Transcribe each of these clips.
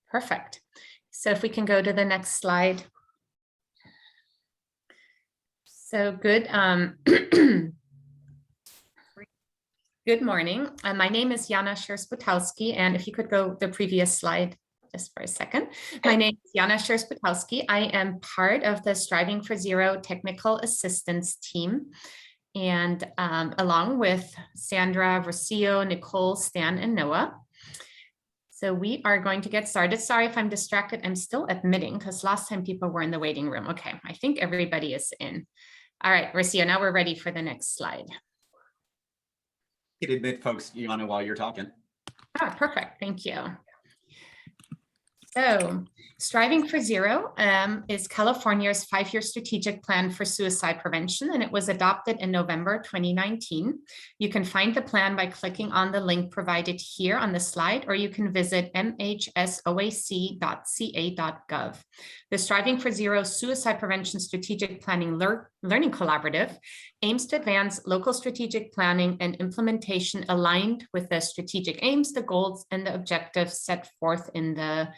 Perfect. So if we can go to the next slide. So good. Good morning. My name is Jana Scherz-Butowski, and if you could go the previous slide just for a second. My name is Jana Scherz-Butowski. I am part of the Striving for Zero Technical Assistance team, and along with Sandra, Rocio, Nicole, Stan, and Noah. So we are going to get started. Sorry if I'm distracted. I'm still admitting because last time people were in the waiting room. Okay, I think everybody is in. All right, Rocio, now we're ready for the next slide. You can admit folks, Jana, while you're talking. Ah, perfect. Thank you. So Striving for Zero is California's 5-year strategic plan for suicide prevention, and it was adopted in November 2019. You can find the plan by clicking on the link provided here on the slide, or you can visit mhsoac.ca.gov. The Striving for Zero Suicide Prevention Strategic Planning Learning Collaborative aims to advance local strategic planning and implementation aligned with the strategic aims, the goals, and the objectives set forth in the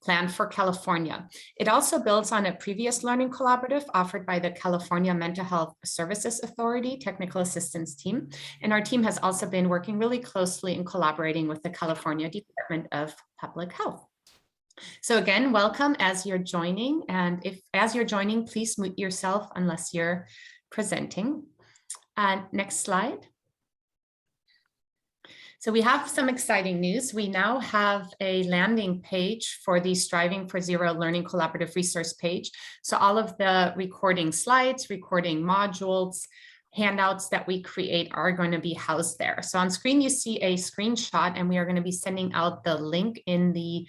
plan for California. It also builds on a previous learning collaborative offered by the California Mental Health Services Authority Technical Assistance Team. And our team has also been working really closely in collaborating with the California Department of Public Health. So again, welcome as you're joining. And as you're joining, please mute yourself unless you're presenting. Next slide. So we have some exciting news. We now have a landing page for the Striving for Zero Learning Collaborative resource page. So all of the recording slides, recording modules, handouts that we create are going to be housed there. So on screen, you see a screenshot, and we are going to be sending out the link in the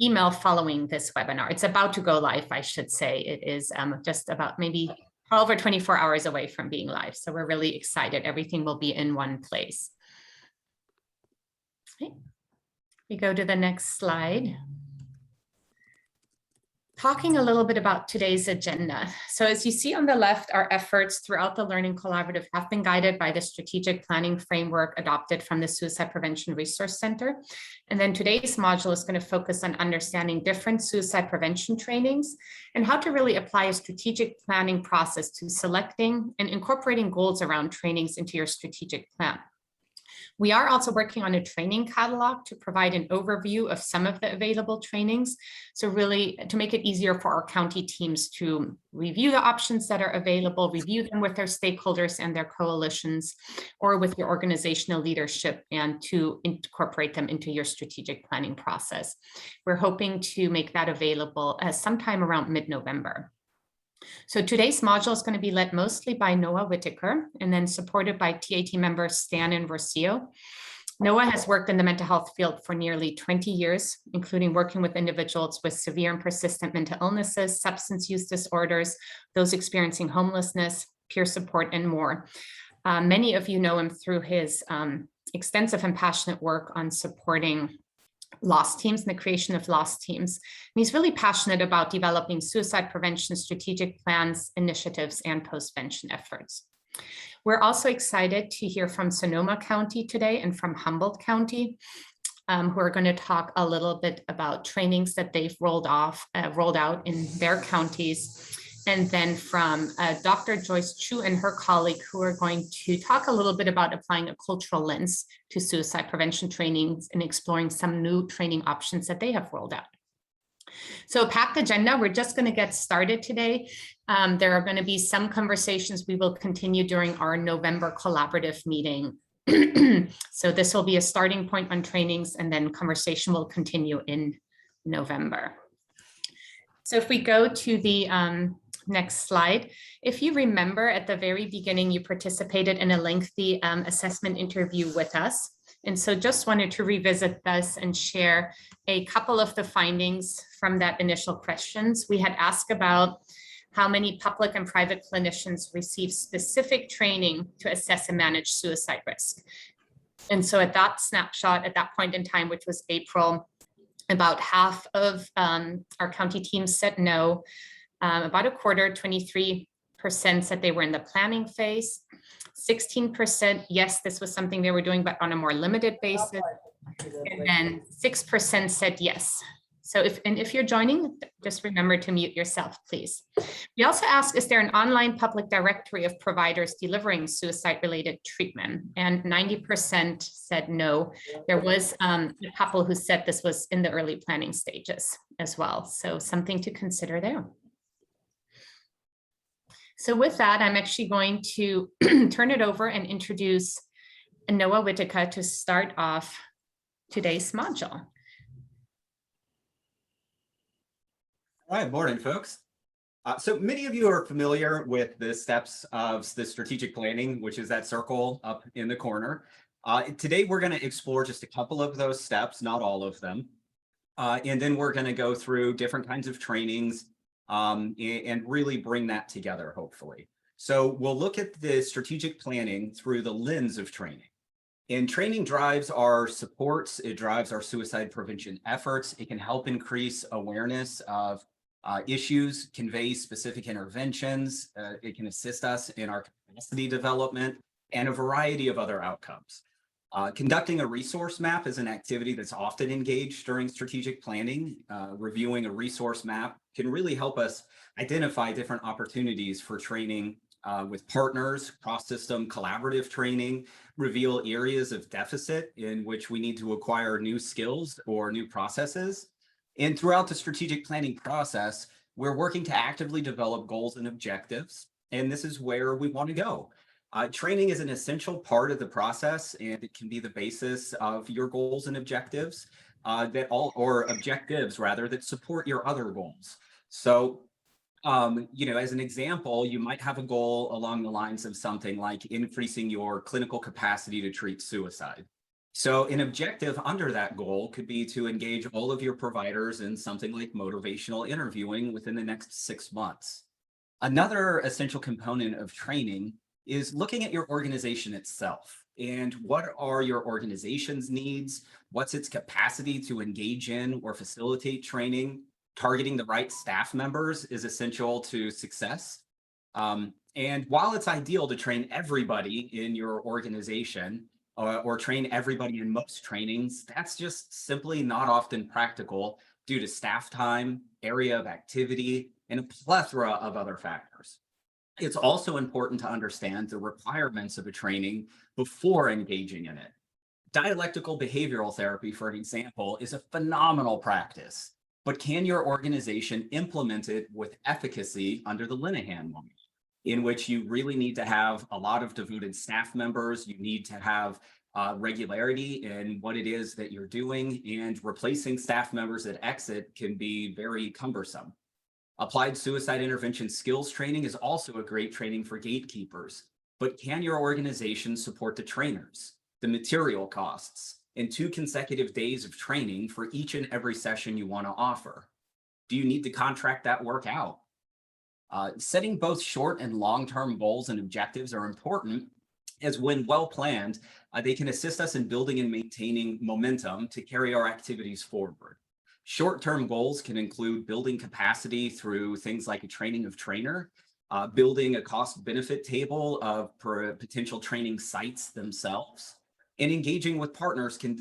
email following this webinar. It's about to go live, I should say. It is just about maybe 12 or 24 hours away from being live. So we're really excited. Everything will be in one place. Okay. We go to the next slide. Talking a little bit about today's agenda. So as you see on the left, our efforts throughout the Learning Collaborative have been guided by the strategic planning framework adopted from the Suicide Prevention Resource Center. And then today's module is going to focus on understanding different suicide prevention trainings and how to really apply a strategic planning process to selecting and incorporating goals around trainings into your strategic plan. We are also working on a training catalog to provide an overview of some of the available trainings. So really to make it easier for our county teams to review the options that are available, review them with their stakeholders and their coalitions, or with your organizational leadership, and to incorporate them into your strategic planning process. We're hoping to make that available sometime around mid-November. So today's module is going to be led mostly by Noah Whitaker and then supported by TAT members Stan and Rocio. Noah has worked in the mental health field for nearly 20 years, including working with individuals with severe and persistent mental illnesses, substance use disorders, those experiencing homelessness, peer support, and more. Many of you know him through his extensive and passionate work on supporting lost teams and the creation of lost teams. And he's really passionate about developing suicide prevention strategic plans, initiatives, and postvention efforts. We're also excited to hear from Sonoma County today and from Humboldt County, who are going to talk a little bit about trainings that they've rolled out in their counties. And then from Dr. Joyce Chu and her colleague, who are going to talk a little bit about applying a cultural lens to suicide prevention trainings and exploring some new training options that they have rolled out. So packed agenda, we're just going to get started today. There are going to be some conversations we will continue during our November collaborative meeting. So this will be a starting point on trainings, and then conversation will continue in November. So if we go to the next slide, if you remember at the very beginning, you participated in a lengthy assessment interview with us. And so just wanted to revisit this and share a couple of the findings from that initial questions. We had asked about how many public and private clinicians receive specific training to assess and manage suicide risk. And so at that snapshot, at that point in time, which was April, about half of our county teams said no. About a quarter, 23% said they were in the planning phase. 16%, yes, this was something they were doing, but on a more limited basis. And then 6% said yes. So if you're joining, just remember to mute yourself, please. We also asked, is there an online public directory of providers delivering suicide-related treatment? And 90% said no. There was a couple who said this was in the early planning stages as well. So something to consider there. So with that, I'm actually going to turn it over and introduce Noah Whitaker to start off today's module. All right, morning, folks. So many of you are familiar with the steps of the strategic planning, which is that circle up in the corner. Today, we're going to explore just a couple of those steps, not all of them. And then we're going to go through different kinds of trainings and really bring that together, hopefully. So we'll look at the strategic planning through the lens of training. And training drives our supports, it drives our suicide prevention efforts. It can help increase awareness of issues, convey specific interventions. It can assist us in our capacity development and a variety of other outcomes. Conducting a resource map is an activity that's often engaged during strategic planning. Reviewing a resource map can really help us identify different opportunities for training with partners, cross-system collaborative training, reveal areas of deficit in which we need to acquire new skills or new processes. And throughout the strategic planning process, we're working to actively develop goals and objectives. And this is where we want to go. Training is an essential part of the process, and it can be the basis of your goals and objectives objectives that support your other goals. So, as an example, you might have a goal along the lines of something like increasing your clinical capacity to treat suicide. So an objective under that goal could be to engage all of your providers in something like motivational interviewing within the next 6 months. Another essential component of training is looking at your organization itself and what are your organization's needs, what's its capacity to engage in or facilitate training. Targeting the right staff members is essential to success. And while it's ideal to train everybody in your organization or train everybody in most trainings, that's just simply not often practical due to staff time, area of activity, and a plethora of other factors. It's also important to understand the requirements of a training before engaging in it. Dialectical behavioral therapy, for an example, is a phenomenal practice. But can your organization implement it with efficacy under the Linehan model, in which you really need to have a lot of devoted staff members, you need to have regularity in what it is that you're doing, and replacing staff members that exit can be very cumbersome. Applied suicide intervention skills training is also a great training for gatekeepers, but can your organization support the trainers, the material costs, and 2 consecutive days of training for each and every session you want to offer? Do you need to contract that work out? Setting both short and long-term goals and objectives are important, as when well planned, they can assist us in building and maintaining momentum to carry our activities forward. Short-term goals can include building capacity through things like a training of trainer, building a cost-benefit table of potential training sites themselves, and engaging with partners can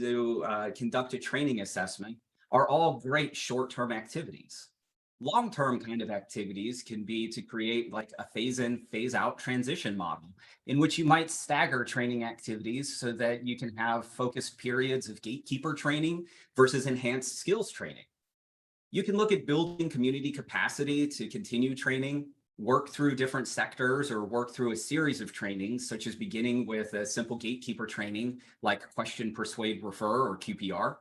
conduct a training assessment are all great short-term activities. Long-term kind of activities can be to create like a phase-in, phase-out transition model in which you might stagger training activities so that you can have focused periods of gatekeeper training versus enhanced skills training. You can look at building community capacity to continue training, work through different sectors, or work through a series of trainings, such as beginning with a simple gatekeeper training like Question, Persuade, Refer, or QPR.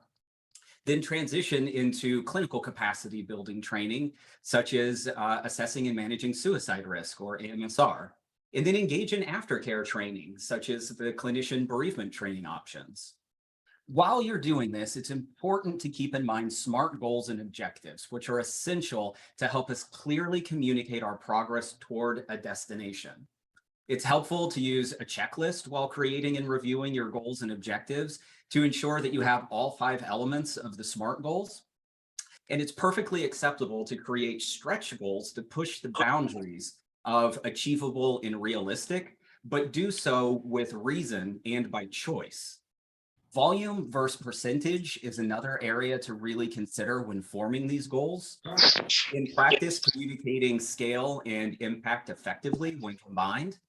Then transition into clinical capacity building training, such as assessing and managing suicide risk, or AMSR. And then engage in aftercare training, such as the clinician bereavement training options. While you're doing this, it's important to keep in mind SMART goals and objectives, which are essential to help us clearly communicate our progress toward a destination. It's helpful to use a checklist while creating and reviewing your goals and objectives to ensure that you have all 5 elements of the SMART goals. And it's perfectly acceptable to create stretch goals to push the boundaries of achievable and realistic, but do so with reason and by choice. Volume versus percentage is another area to really consider when forming these goals. In practice, communicating scale and impact effectively when combined,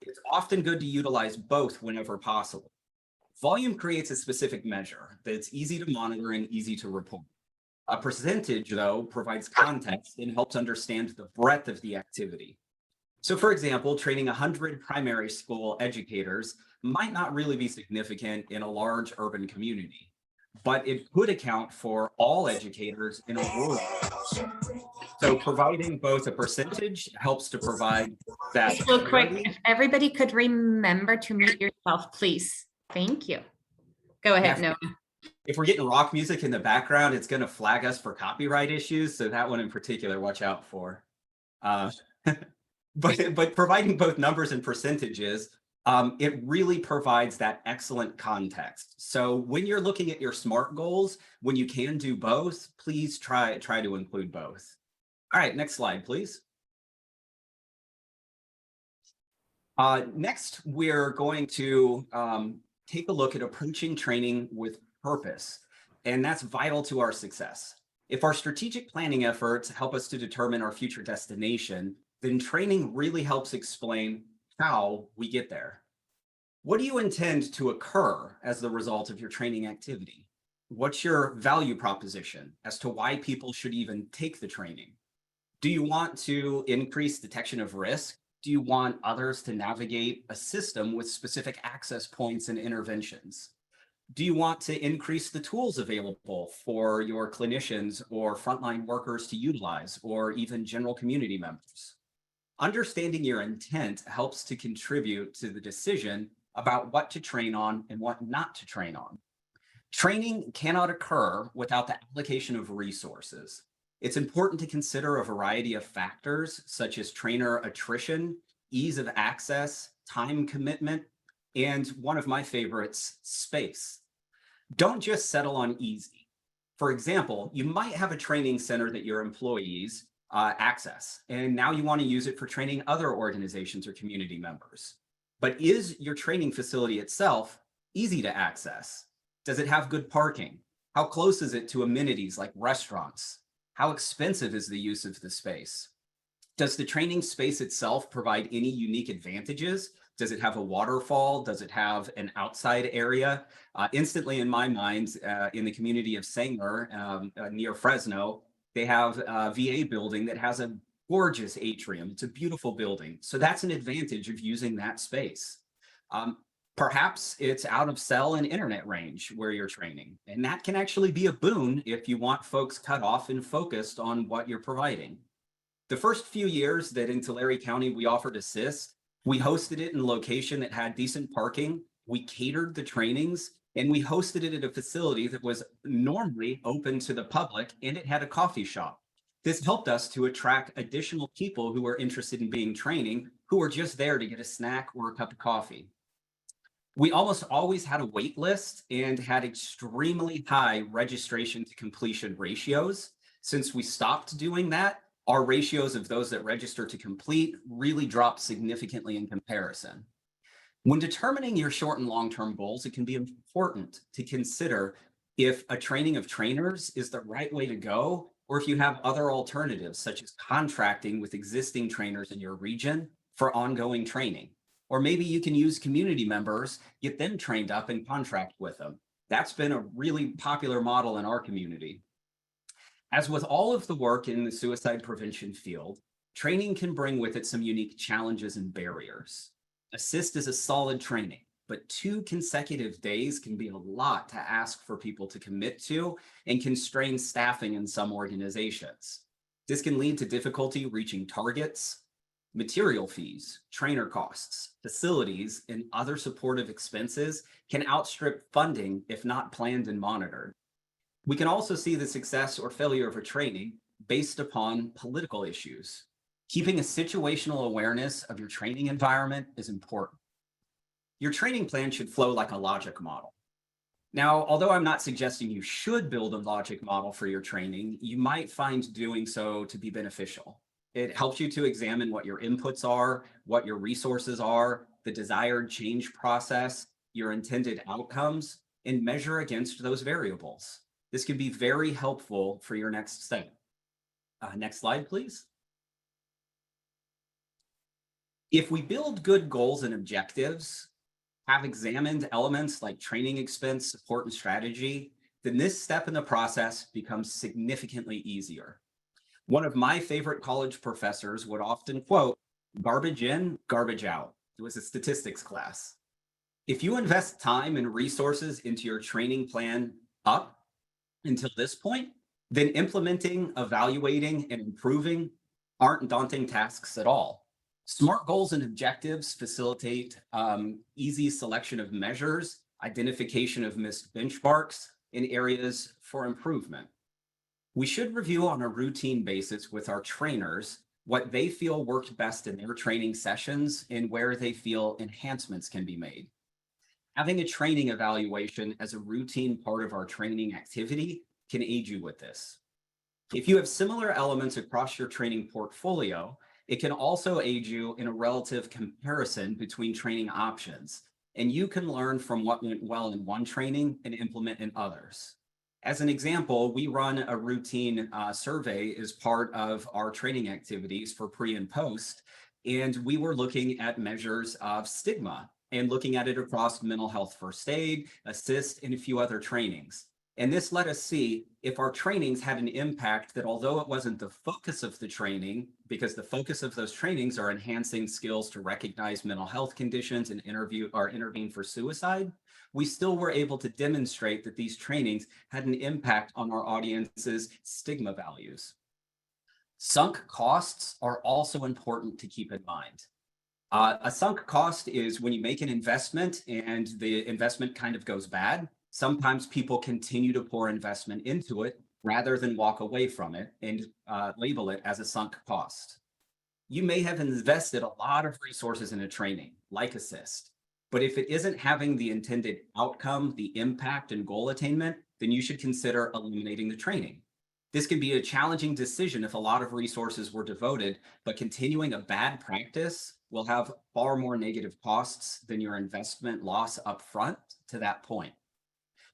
it's often good to utilize both whenever possible. Volume creates a specific measure that's easy to monitor and easy to report. A percentage, though, provides context and helps understand the breadth of the activity. So, for example, training 100 primary school educators might not really be significant in a large urban community, but it could account for all educators in a rural. So providing both a percentage helps to provide that. Just real quick, if everybody could remember to mute yourself, please. Thank you. Go ahead, Noah. If we're getting rock music in the background, it's going to flag us for copyright issues. So that one in particular, watch out for. But providing both numbers and percentages, it really provides that excellent context. So when you're looking at your SMART goals, when you can do both, please try to include both. All right, next slide, please. Next, we're going to take a look at approaching training with purpose, and that's vital to our success. If our strategic planning efforts help us to determine our future destination, then training really helps explain how we get there. What do you intend to occur as the result of your training activity? What's your value proposition as to why people should even take the training? Do you want to increase detection of risk? Do you want others to navigate a system with specific access points and interventions? Do you want to increase the tools available for your clinicians or frontline workers to utilize, or even general community members? Understanding your intent helps to contribute to the decision about what to train on and what not to train on. Training cannot occur without the allocation of resources. It's important to consider a variety of factors such as trainer attrition, ease of access, time commitment, and one of my favorites, space. Don't just settle on easy. For example, you might have a training center that your employees access, and now you want to use it for training other organizations or community members. But is your training facility itself easy to access? Does it have good parking? How close is it to amenities like restaurants? How expensive is the use of the space? Does the training space itself provide any unique advantages? Does it have a waterfall? Does it have an outside area? Instantly in my mind, in the community of Sanger near Fresno, they have a VA building that has a gorgeous atrium. It's a beautiful building. So that's an advantage of using that space. Perhaps it's out of cell and internet range where you're training. And that can actually be a boon if you want folks cut off and focused on what you're providing. The first few years that in Tulare County we offered Assist, we hosted it in a location that had decent parking. We catered the trainings, and we hosted it at a facility that was normally open to the public, and it had a coffee shop. This helped us to attract additional people who were interested in being training, who were just there to get a snack or a cup of coffee. We almost always had a wait list and had extremely high registration to completion ratios. Since we stopped doing that, our ratios of those that register to complete really dropped significantly in comparison. When determining your short and long-term goals, it can be important to consider if a training of trainers is the right way to go, or if you have other alternatives, such as contracting with existing trainers in your region for ongoing training. Or maybe you can use community members, get them trained up and contract with them. That's been a really popular model in our community. As with all of the work in the suicide prevention field, training can bring with it some unique challenges and barriers. Assist is a solid training, but 2 consecutive days can be a lot to ask for people to commit to and constrain staffing in some organizations. This can lead to difficulty reaching targets. Material fees, trainer costs, facilities, and other supportive expenses can outstrip funding if not planned and monitored. We can also see the success or failure of a training based upon political issues. Keeping a situational awareness of your training environment is important. Your training plan should flow like a logic model. Now, although I'm not suggesting you should build a logic model for your training, you might find doing so to be beneficial. It helps you to examine what your inputs are, what your resources are, the desired change process, your intended outcomes, and measure against those variables. This can be very helpful for your next step. Next slide, please. If we build good goals and objectives, have examined elements like training expense, support, and strategy, then this step in the process becomes significantly easier. One of my favorite college professors would often quote, "Garbage in, garbage out." It was a statistics class. If you invest time and resources into your training plan up until this point, then implementing, evaluating, and improving aren't daunting tasks at all. SMART goals and objectives facilitate easy selection of measures, identification of missed benchmarks, and areas for improvement. We should review on a routine basis with our trainers what they feel worked best in their training sessions and where they feel enhancements can be made. Having a training evaluation as a routine part of our training activity can aid you with this. If you have similar elements across your training portfolio, it can also aid you in a relative comparison between training options, and you can learn from what went well in one training and implement in others. As an example, we run a routine survey as part of our training activities for pre and post, and we were looking at measures of stigma and looking at it across mental health first aid, assist, and a few other trainings. And this let us see if our trainings had an impact that, although it wasn't the focus of the training, because the focus of those trainings are enhancing skills to recognize mental health conditions and intervene for suicide, we still were able to demonstrate that these trainings had an impact on our audience's stigma values. Sunk costs are also important to keep in mind. A sunk cost is when you make an investment and the investment kind of goes bad. Sometimes people continue to pour investment into it rather than walk away from it and label it as a sunk cost. You may have invested a lot of resources in a training like Assist, but if it isn't having the intended outcome, the impact and goal attainment, then you should consider eliminating the training. This can be a challenging decision if a lot of resources were devoted, but continuing a bad practice will have far more negative costs than your investment loss upfront to that point.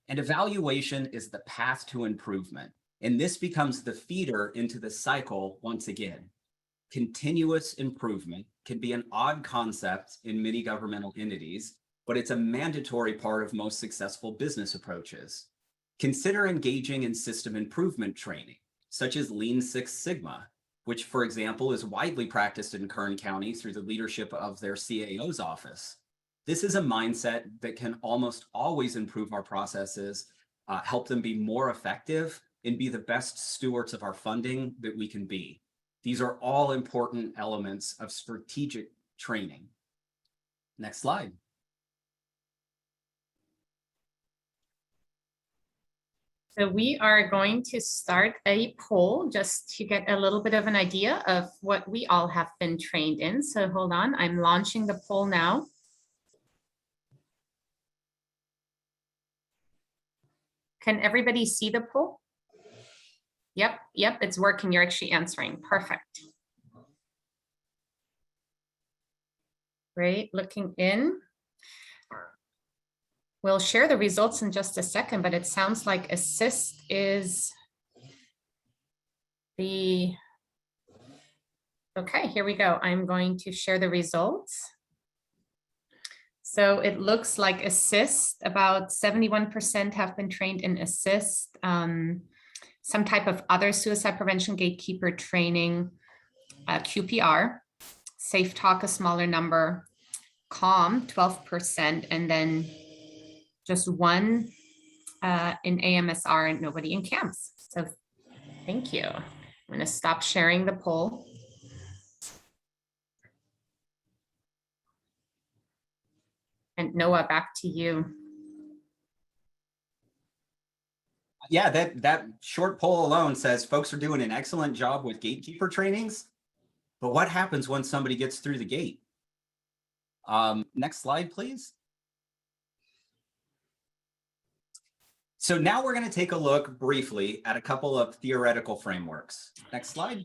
And evaluation is the path to improvement. And this becomes the feeder into the cycle once again. Continuous improvement can be an odd concept in many governmental entities, but it's a mandatory part of most successful business approaches. Consider engaging in system improvement training, such as Lean Six Sigma, which, for example, is widely practiced in Kern County through the leadership of their CAO's office. This is a mindset that can almost always improve our processes, help them be more effective, and be the best stewards of our funding that we can be. These are all important elements of strategic training. Next slide. So we are going to start a poll just to get a little bit of an idea of what we all have been trained in. So hold on, I'm launching the poll now. Can everybody see the poll? Yep, it's working. You're actually answering. Perfect. Great, looking in. We'll share the results in just a second, but it sounds like Assist is the, okay, here we go. I'm going to share the results. So it looks like Assist, about 71% have been trained in Assist, some type of other suicide prevention gatekeeper training, QPR, Safe Talk, a smaller number, Calm, 12%, and then just one in AMSR and nobody in CAMS. So thank you. I'm going to stop sharing the poll. And Noah, back to you. Yeah, that short poll alone says folks are doing an excellent job with gatekeeper trainings. But what happens when somebody gets through the gate? Next slide, please. So now we're going to take a look briefly at a couple of theoretical frameworks. Next slide.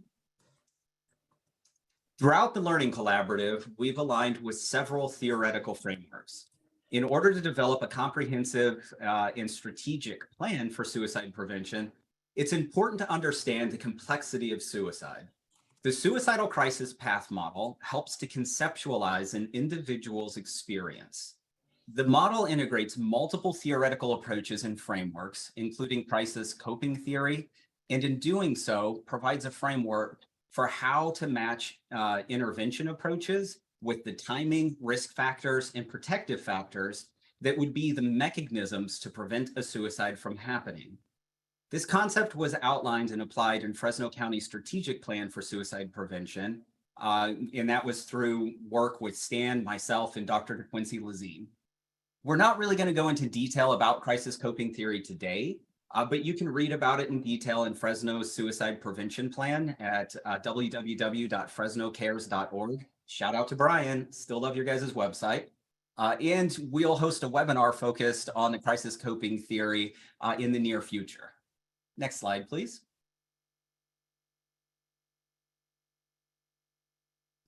Throughout the Learning Collaborative, we've aligned with several theoretical frameworks. In order to develop a comprehensive and strategic plan for suicide prevention, it's important to understand the complexity of suicide. The suicidal crisis path model helps to conceptualize an individual's experience. The model integrates multiple theoretical approaches and frameworks, including crisis coping theory, and in doing so, provides a framework for how to match intervention approaches with the timing, risk factors, and protective factors that would be the mechanisms to prevent a suicide from happening. This concept was outlined and applied in Fresno County's strategic plan for suicide prevention, and that was through work with Stan, myself, and Dr. DeQuincy Lazine. We're not really going to go into detail about crisis coping theory today, but you can read about it in detail in Fresno's suicide prevention plan at www.fresnocares.org. Shout out to Brian, still love your guys' website. And we'll host a webinar focused on the crisis coping theory in the near future. Next slide, please.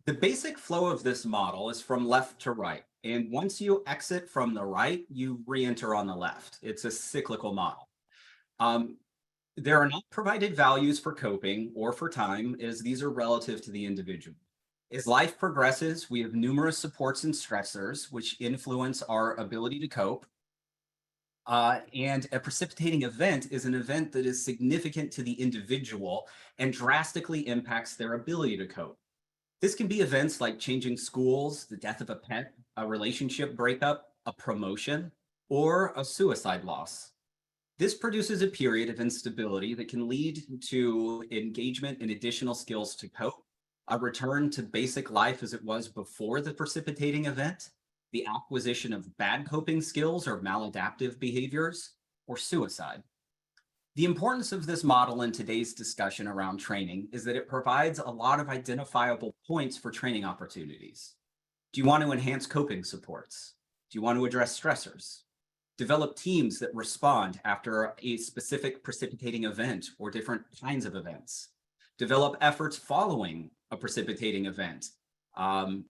The basic flow of this model is from left to right. And once you exit from the right, you re-enter on the left. It's a cyclical model. There are not provided values for coping or for time, as these are relative to the individual. As life progresses, we have numerous supports and stressors which influence our ability to cope. And a precipitating event is an event that is significant to the individual and drastically impacts their ability to cope. This can be events like changing schools, the death of a pet, a relationship breakup, a promotion, or a suicide loss. This produces a period of instability that can lead to engagement in additional skills to cope, a return to basic life as it was before the precipitating event, the acquisition of bad coping skills or maladaptive behaviors, or suicide. The importance of this model in today's discussion around training is that it provides a lot of identifiable points for training opportunities. Do you want to enhance coping supports? Do you want to address stressors? Develop teams that respond after a specific precipitating event or different kinds of events. Develop efforts following a precipitating event to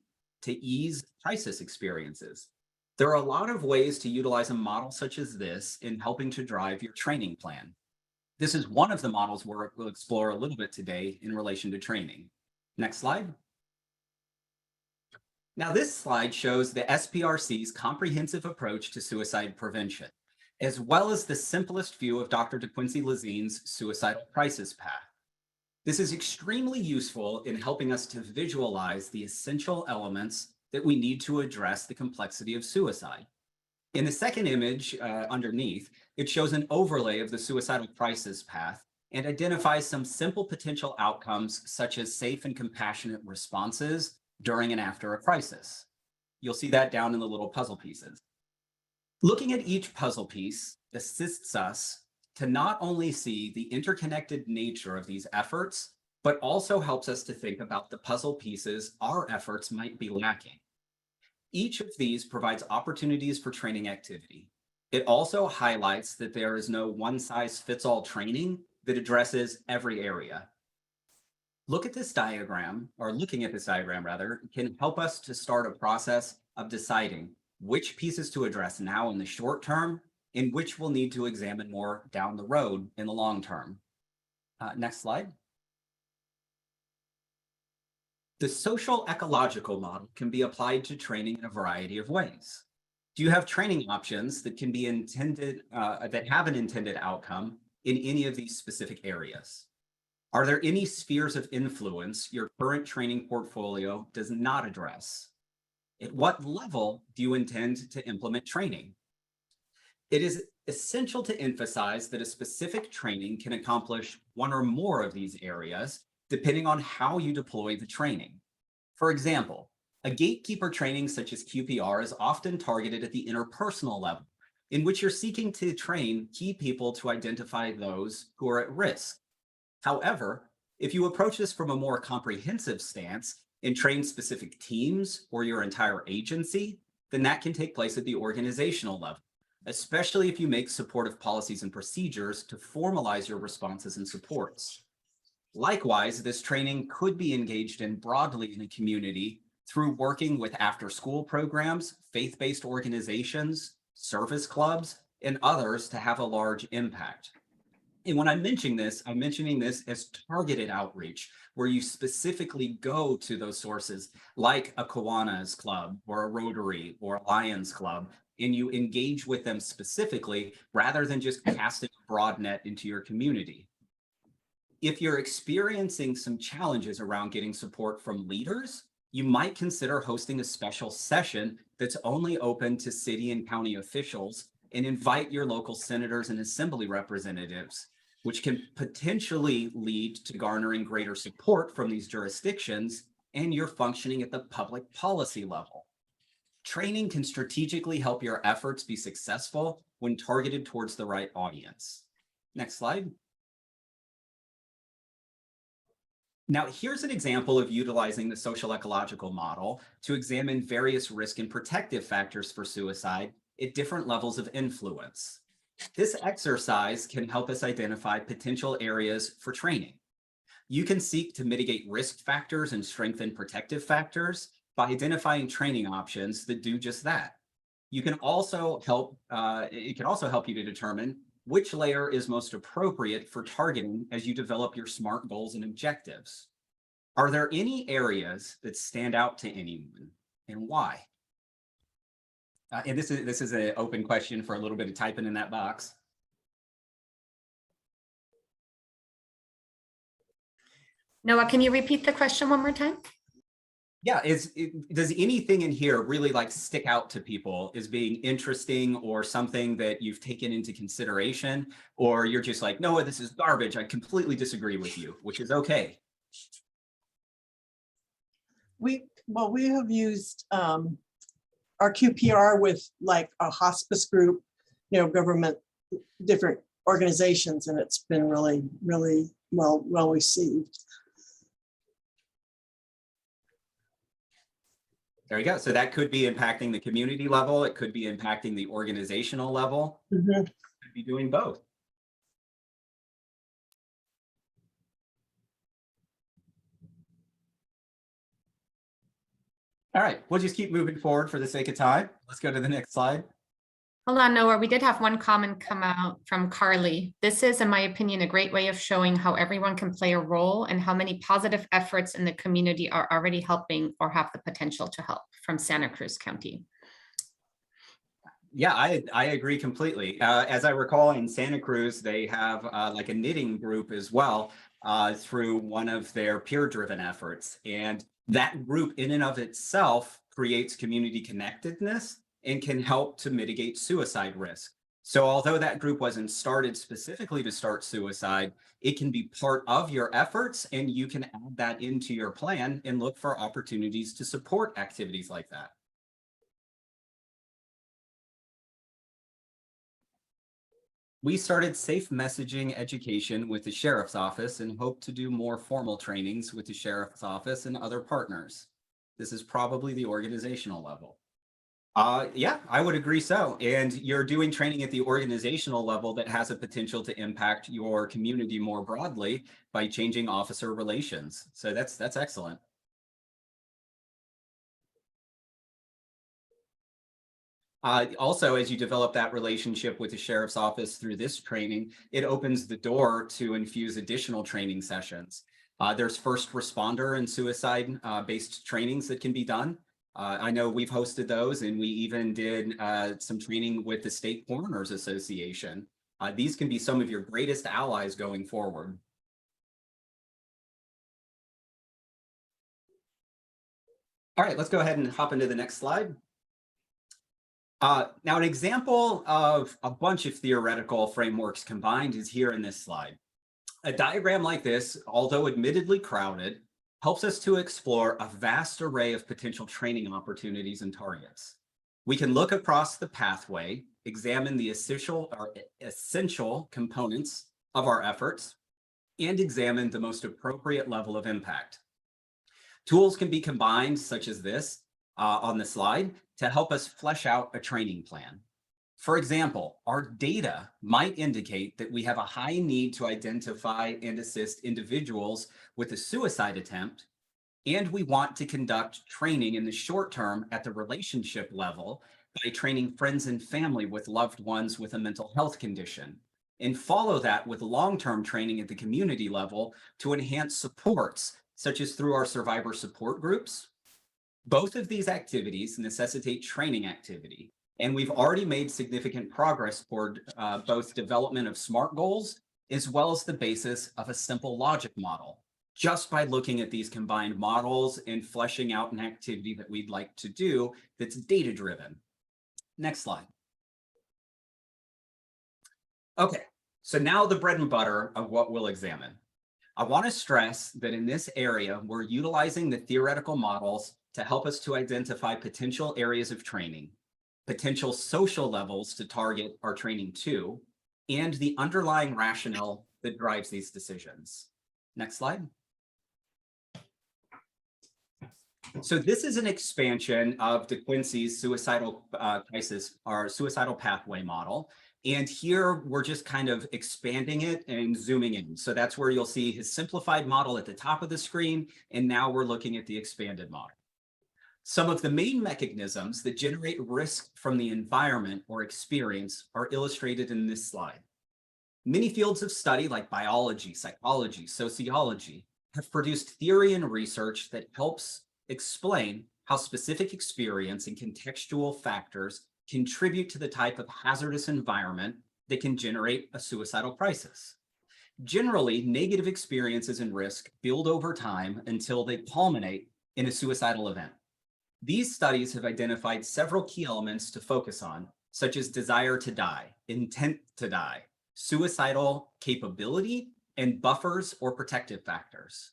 ease crisis experiences. There are a lot of ways to utilize a model such as this in helping to drive your training plan. This is one of the models we'll explore a little bit today in relation to training. Next slide. Now, this slide shows the SPRC's comprehensive approach to suicide prevention, as well as the simplest view of Dr. DeQuincy Lazine's suicidal crisis path. This is extremely useful in helping us to visualize the essential elements that we need to address the complexity of suicide. In the second image underneath, it shows an overlay of the suicidal crisis path and identifies some simple potential outcomes such as safe and compassionate responses during and after a crisis. You'll see that down in the little puzzle pieces. Looking at each puzzle piece assists us to not only see the interconnected nature of these efforts, but also helps us to think about the puzzle pieces our efforts might be lacking. Each of these provides opportunities for training activity. It also highlights that there is no one-size-fits-all training that addresses every area. Looking at this diagram rather, can help us to start a process of deciding which pieces to address now in the short term and which we'll need to examine more down the road in the long term. Next slide. The social ecological model can be applied to training in a variety of ways. Do you have training options that can be intended, that have an intended outcome in any of these specific areas? Are there any spheres of influence your current training portfolio does not address? At what level do you intend to implement training? It is essential to emphasize that a specific training can accomplish one or more of these areas, depending on how you deploy the training. For example, a gatekeeper training such as QPR is often targeted at the interpersonal level, in which you're seeking to train key people to identify those who are at risk. However, if you approach this from a more comprehensive stance and train specific teams or your entire agency, then that can take place at the organizational level, especially if you make supportive policies and procedures to formalize your responses and supports. Likewise, this training could be engaged in broadly in a community through working with after-school programs, faith-based organizations, service clubs, and others to have a large impact. And when I'm mentioning this, I'm mentioning this as targeted outreach, where you specifically go to those sources like a Kiwanis Club or a Rotary or a Lions Club, and you engage with them specifically rather than just casting a broad net into your community. If you're experiencing some challenges around getting support from leaders, you might consider hosting a special session that's only open to city and county officials and invite your local senators and assembly representatives, which can potentially lead to garnering greater support from these jurisdictions and you're functioning at the public policy level. Training can strategically help your efforts be successful when targeted towards the right audience. Next slide. Now, here's an example of utilizing the social ecological model to examine various risk and protective factors for suicide at different levels of influence. This exercise can help us identify potential areas for training. You can seek to mitigate risk factors and strengthen protective factors by identifying training options that do just that. You can also help, it can also help you to determine which layer is most appropriate for targeting as you develop your SMART goals and objectives. Are there any areas that stand out to anyone and why? And this is an open question for a little bit of typing in that box. Noah, can you repeat the question one more time? Yeah, does anything in here really like stick out to people as being interesting or something that you've taken into consideration, or you're just like, Noah, this is garbage, I completely disagree with you, which is okay. We have used our QPR with like a hospice group, you know, government, different organizations, and it's been really, really well received. There you go. So that could be impacting the community level. It could be impacting the organizational level. Could be doing both. All right, we'll just keep moving forward for the sake of time. Let's go to the next slide. Hold on, Noah, we did have one comment come out from Carly. This is, in my opinion, a great way of showing how everyone can play a role and how many positive efforts in the community are already helping or have the potential to help, from Santa Cruz County. Yeah, I agree completely. As I recall, in Santa Cruz, they have like a knitting group as well through one of their peer-driven efforts. And that group in and of itself creates community connectedness and can help to mitigate suicide risk. So although that group wasn't started specifically to start suicide, it can be part of your efforts and you can add that into your plan and look for opportunities to support activities like that. We started safe messaging education with the Sheriff's Office and hope to do more formal trainings with the Sheriff's Office and other partners. This is probably the organizational level. Yeah, I would agree so. And you're doing training at the organizational level that has a potential to impact your community more broadly by changing officer relations. So that's excellent. Also, as you develop that relationship with the Sheriff's Office through this training, it opens the door to infuse additional training sessions. There's first responder and suicide based trainings that can be done. I know we've hosted those, and we even did some training with the State Coroners Association. These can be some of your greatest allies going forward. All right, let's go ahead and hop into the next slide. Now, an example of a bunch of theoretical frameworks combined is here in this slide. A diagram like this, although admittedly crowded, helps us to explore a vast array of potential training opportunities and targets. We can look across the pathway, examine the essential components of our efforts, and examine the most appropriate level of impact. Tools can be combined, such as this on the slide, to help us flesh out a training plan. For example, our data might indicate that we have a high need to identify and assist individuals with a suicide attempt, And we want to conduct training in the short term at the relationship level by training friends and family with loved ones with a mental health condition, and follow that with long-term training at the community level to enhance supports, such as through our survivor support groups. Both of these activities necessitate training activity, and we've already made significant progress toward both development of SMART goals as well as the basis of a simple logic model, just by looking at these combined models and fleshing out an activity that we'd like to do that's data-driven. Next slide. Okay, so now the bread and butter of what we'll examine. I want to stress that in this area, we're utilizing the theoretical models to help us to identify potential areas of training, potential social levels to target our training to, and the underlying rationale that drives these decisions. Next slide. So this is an expansion of De Quincey's suicidal crisis or suicidal pathway model. And here we're just kind of expanding it and zooming in. So that's where you'll see his simplified model at the top of the screen. And now we're looking at the expanded model. Some of the main mechanisms that generate risk from the environment or experience are illustrated in this slide. Many fields of study like biology, psychology, sociology have produced theory and research that helps explain how specific experience and contextual factors contribute to the type of hazardous environment that can generate a suicidal crisis. Generally, negative experiences and risk build over time until they culminate in a suicidal event. These studies have identified several key elements to focus on, such as desire to die, intent to die, suicidal capability, and buffers or protective factors.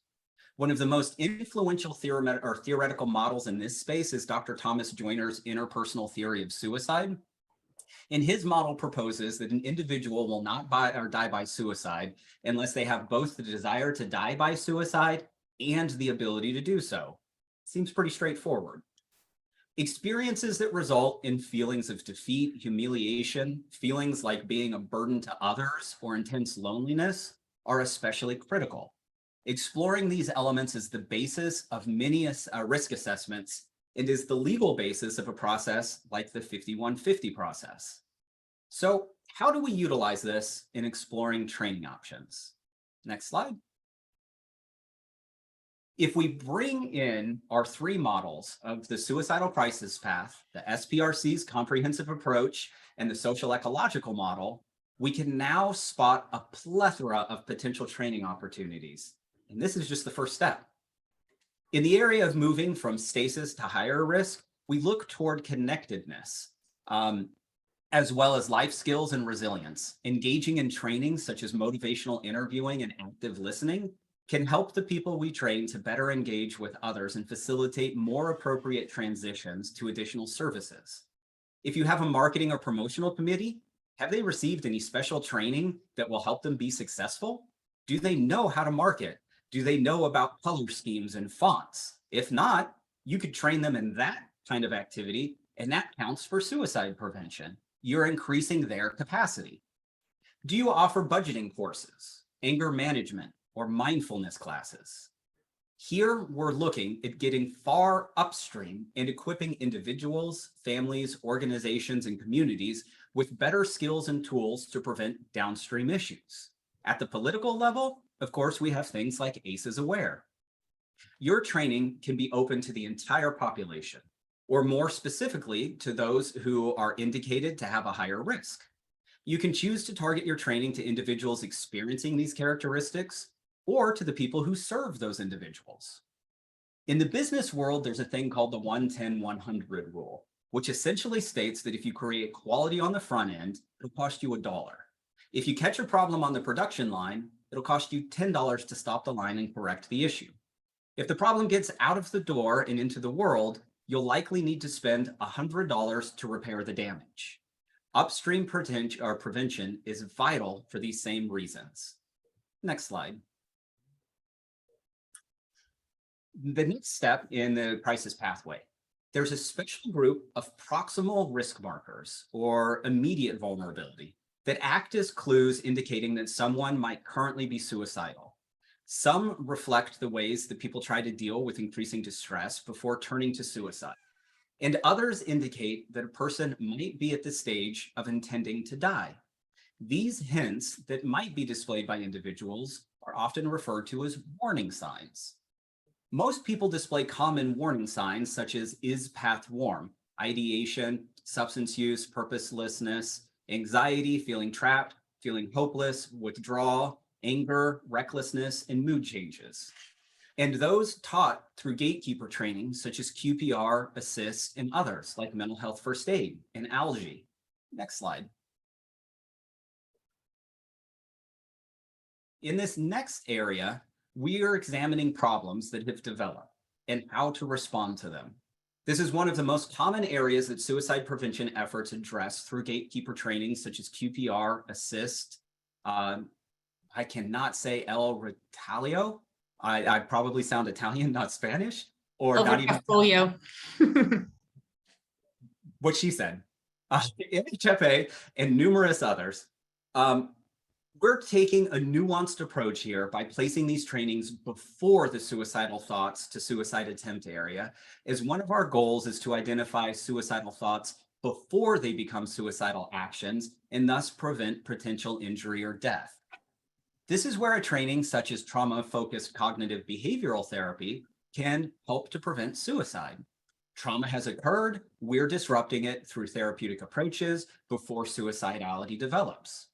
One of the most influential theoretical models in this space is Dr. Thomas Joiner's interpersonal theory of suicide. And his model proposes that an individual will not die by suicide unless they have both the desire to die by suicide and the ability to do so. Seems pretty straightforward. Experiences that result in feelings of defeat, humiliation, feelings like being a burden to others, or intense loneliness are especially critical. Exploring these elements is the basis of many risk assessments and is the legal basis of a process like the 5150 process. So how do we utilize this in exploring training options? Next slide. If we bring in our three models of the suicidal crisis path, the SPRC's comprehensive approach, and the social ecological model, we can now spot a plethora of potential training opportunities. And this is just the first step. In the area of moving from stasis to higher risk, we look toward connectedness, as well as life skills and resilience. Engaging in training such as motivational interviewing and active listening can help the people we train to better engage with others and facilitate more appropriate transitions to additional services. If you have a marketing or promotional committee, have they received any special training that will help them be successful? Do they know how to market? Do they know about color schemes and fonts? If not, you could train them in that kind of activity, and that counts for suicide prevention. You're increasing their capacity. Do you offer budgeting courses, anger management, or mindfulness classes? Here, we're looking at getting far upstream and equipping individuals, families, organizations, and communities with better skills and tools to prevent downstream issues. At the political level, of course, we have things like ACEs Aware. Your training can be open to the entire population, or more specifically, to those who are indicated to have a higher risk. You can choose to target your training to individuals experiencing these characteristics, or to the people who serve those individuals. In the business world, there's a thing called the 110-100 rule, which essentially states that if you create quality on the front end, it'll cost you $1. If you catch a problem on the production line, it'll cost you $10 to stop the line and correct the issue. If the problem gets out of the door and into the world, you'll likely need to spend $100 to repair the damage. Upstream prevention is vital for these same reasons. Next slide. The next step in the crisis pathway, there's a special group of proximal risk markers or immediate vulnerability that act as clues indicating that someone might currently be suicidal. Some reflect the ways that people try to deal with increasing distress before turning to suicide. And others indicate that a person might be at the stage of intending to die. These hints that might be displayed by individuals are often referred to as warning signs. Most people display common warning signs such as is path warm, ideation, substance use, purposelessness, anxiety, feeling trapped, feeling hopeless, withdrawal, anger, recklessness, and mood changes. And those taught through gatekeeper training, such as QPR, ASSIST, and others like mental health first aid and ALGE. Next slide. In this next area, we are examining problems that have developed and how to respond to them. This is one of the most common areas that suicide prevention efforts address through gatekeeper training, such as QPR, ASSIST. I cannot say El Retalio. I probably sound Italian, not Spanish, or Over not even portfolio. what she said. MHFA and numerous others. We're taking a nuanced approach here by placing these trainings before the suicidal thoughts to suicide attempt area, as one of our goals is to identify suicidal thoughts before they become suicidal actions and thus prevent potential injury or death. This is where a training such as trauma-focused cognitive behavioral therapy can help to prevent suicide. Trauma has occurred, we're disrupting it through therapeutic approaches before suicidality develops.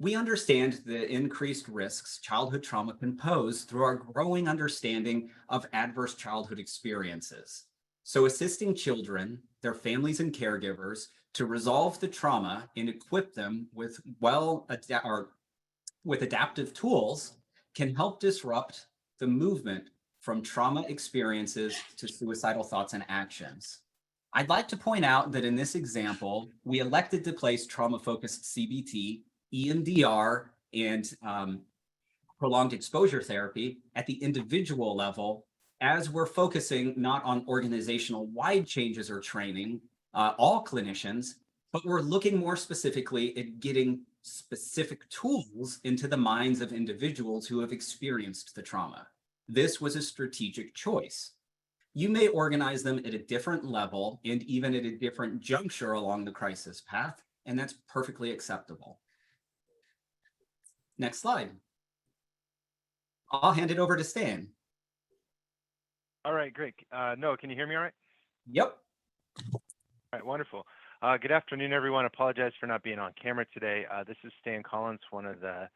We understand the increased risks childhood trauma can pose through our growing understanding of adverse childhood experiences. So assisting children, their families and caregivers to resolve the trauma and equip them with adaptive tools can help disrupt the movement from trauma experiences to suicidal thoughts and actions. I'd like to point out that in this example, we elected to place trauma-focused CBT, EMDR, and prolonged exposure therapy at the individual level, as we're focusing not on organizational-wide changes or training all clinicians, but we're looking more specifically at getting specific tools into the minds of individuals who have experienced the trauma. This was a strategic choice. You may organize them at a different level and even at a different juncture along the crisis path, and that's perfectly acceptable. Next slide. I'll hand it over to Stan. All right, great. Noah, can you hear me all right? Yep. All right, wonderful. Good afternoon, everyone. Apologize for not being on camera today. This is Stan Collins, one of the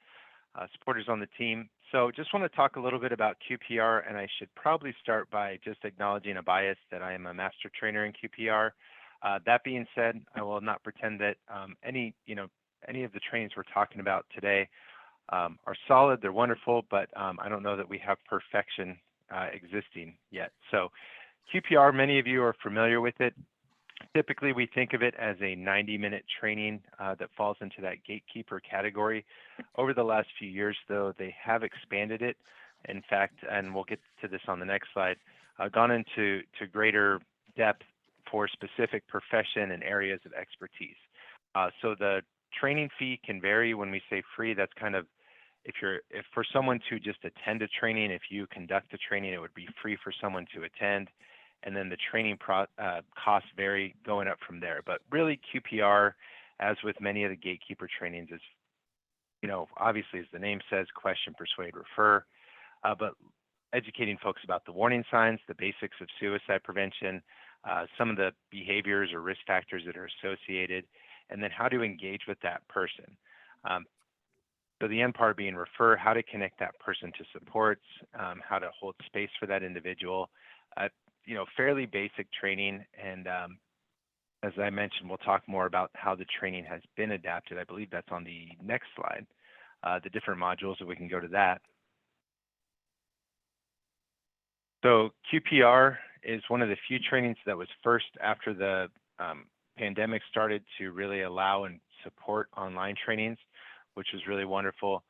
supporters on the team. So just want to talk a little bit about QPR, and I should probably start by just acknowledging a bias that I am a master trainer in QPR. That being said, I will not pretend that any of the trainings we're talking about today are solid. They're wonderful, but I don't know that we have perfection existing yet. So QPR, many of you are familiar with it. Typically, we think of it as a 90-minute training that falls into that gatekeeper category. Over the last few years, though, they have expanded it. In fact, and we'll get to this on the next slide, gone into greater depth for specific profession and areas of expertise. So the training fee can vary. When we say free, that's kind of, if for someone to just attend a training, if you conduct a training, it would be free for someone to attend. And then the training costs vary going up from there. But really QPR, as with many of the gatekeeper trainings, is, obviously as the name says, question, persuade, refer, but educating folks about the warning signs, the basics of suicide prevention, some of the behaviors or risk factors that are associated, and then how to engage with that person. So the end part being refer, how to connect that person to supports, how to hold space for that individual. Fairly basic training. And as I mentioned, we'll talk more about how the training has been adapted. I believe that's on the next slide, the different modules, if we can go to that. So QPR is one of the few trainings that was first after the pandemic started to really allow and support online trainings, which was really wonderful.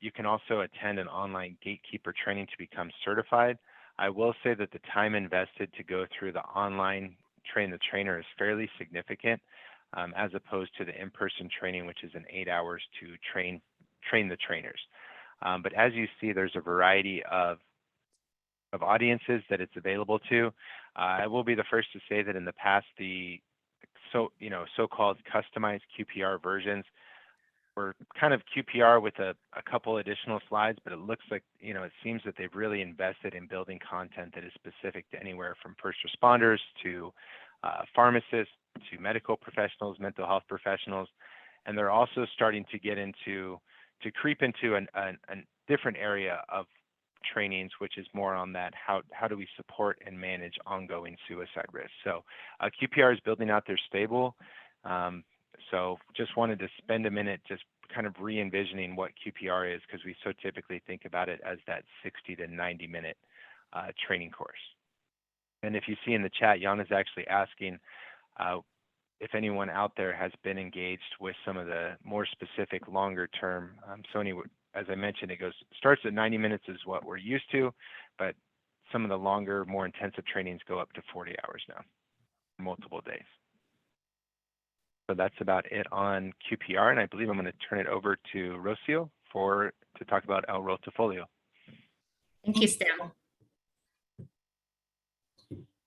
You can also attend an online gatekeeper training to become certified. I will say that the time invested to go through the online train the trainer is fairly significant, as opposed to the in-person training, which is in 8 hours to train the trainers. But as you see, there's a variety of audiences that it's available to. I will be the first to say that in the past, the so-called customized QPR versions were kind of QPR with a couple additional slides, but it looks like, it seems that they've really invested in building content that is specific to anywhere from first responders to pharmacists to medical professionals, mental health professionals. And they're also starting to get into, to creep into a different area of trainings, which is more on that, how do we support and manage ongoing suicide risk. So QPR is building out their stable. So just wanted to spend a minute just kind of re-envisioning what QPR is, because we so typically think about it as that 60 to 90 minute training course. And if you see in the chat, Jan is actually asking if anyone out there has been engaged with some of the more specific longer term. So anyway, as I mentioned, it starts at 90 minutes is what we're used to, but some of the longer, more intensive trainings go up to 40 hours now, multiple days. So that's about it on QPR, and I believe I'm going to turn it over to Rocio to talk about El Rotafolio. Thank you, Stan.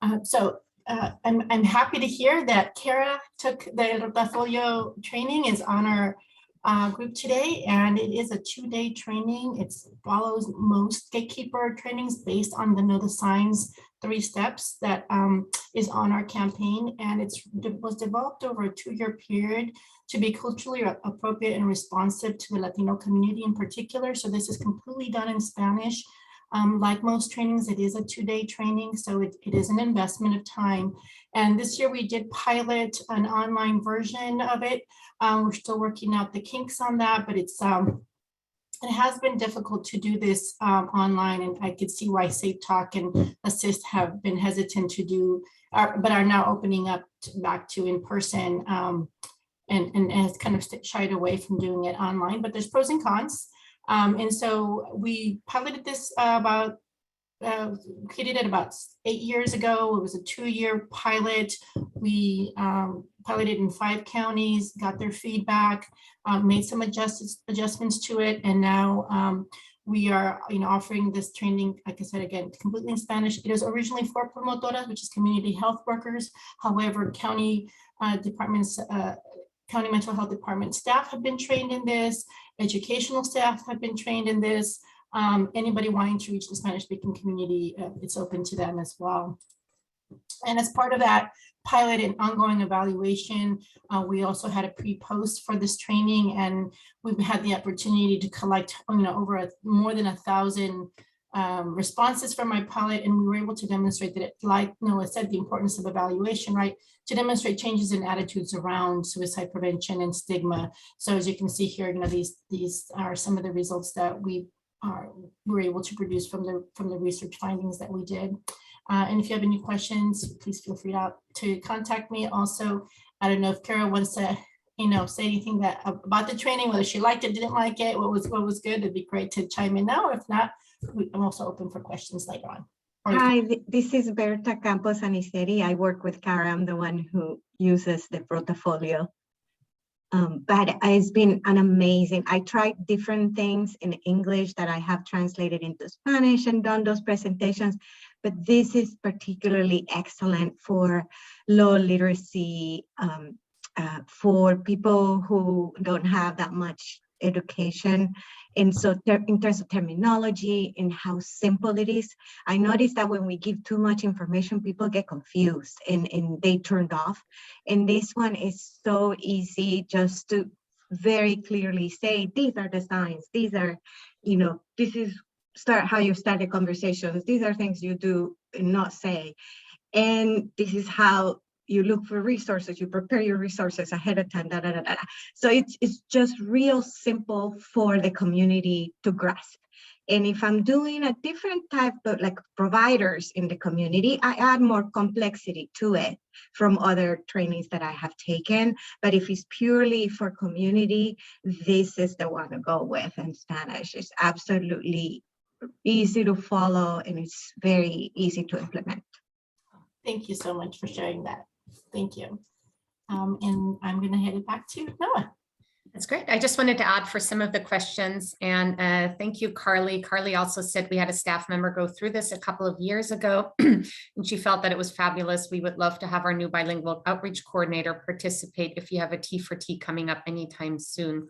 I'm happy to hear that Kara took the Rotafolio training, is on our group today, and it is a 2-day training. It follows most gatekeeper trainings based on the Know the Signs 3 steps that is on our campaign, and it was developed over a 2-year period to be culturally appropriate and responsive to the Latino community in particular. So this is completely done in Spanish. Like most trainings, it is a 2-day training, so it is an investment of time. And this year we did pilot an online version of it. We're still working out the kinks on that, but it has been difficult to do this online, and I could see why Safe Talk and Assist have been hesitant to do, but are now opening up back to in person, and has kind of shied away from doing it online. But there's pros and cons. And so we piloted this created it about 8 years ago. It was a 2-year pilot. We piloted in 5 counties, got their feedback, made some adjustments to it, and now we are offering this training, like I said, again, completely in Spanish. It was originally for promotoras, which is community health workers. However, county departments, county mental health department staff have been trained in this. Educational staff have been trained in this. Anybody wanting to reach the Spanish-speaking community, it's open to them as well. And as part of that pilot and ongoing evaluation, we also had a pre-post for this training, and we've had the opportunity to collect over more than 1,000 responses from my pilot, and we were able to demonstrate that, like Noah said, the importance of evaluation, right? To demonstrate changes in attitudes around suicide prevention and stigma. So as you can see here, these are some of the results that we were able to produce from the research findings that we did. And if you have any questions, please feel free to contact me. Also, I don't know if Kara wants to say anything about the training, whether she liked it, didn't like it, what was good. It'd be great to chime in now. If not, I'm also open for questions later on. Hi, this is Berta Campos Aniceri. I work with Kara. I'm the one who uses the portfolio. But it's been an amazing, I tried different things in English that I have translated into Spanish and done those presentations, but this is particularly excellent for low literacy, for people who don't have that much education. And so in terms of terminology and how simple it is, I noticed that when we give too much information, people get confused and they turned off. And this one is so easy just to very clearly say, these are the signs, these are, this is how you start the conversations, these are things you do and not say. And this is how you look for resources, you prepare your resources ahead of time, So it's just real simple for the community to grasp. And if I'm doing a different type of providers in the community, I add more complexity to it from other trainings that I have taken. But if it's purely for community, this is the one to go with in Spanish. It's absolutely easy to follow and it's very easy to implement. Thank you so much for sharing that. Thank you. And I'm going to hand it back to Noah. That's great. I just wanted to add for some of the questions, and thank you, Carly. Carly also said we had a staff member go through this a couple of years ago, and she felt that it was fabulous. We would love to have our new bilingual outreach coordinator participate if you have a T for T coming up anytime soon.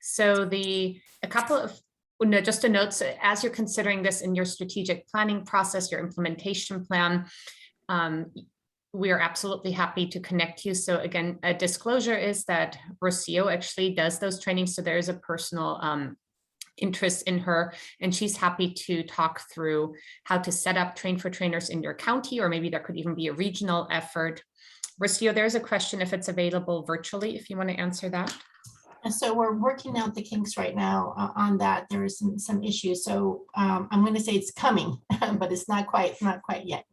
So just a note, so as you're considering this in your strategic planning process, your implementation plan, we are absolutely happy to connect you. So again, a disclosure is that Rocio actually does those trainings. So there is a personal interest in her, and she's happy to talk through how to set up train for trainers in your county, or maybe there could even be a regional effort. Rocio, there's a question if it's available virtually, if you want to answer that. And so we're working out the kinks right now on that. There is some issues. So I'm going to say it's coming, but it's not quite yet.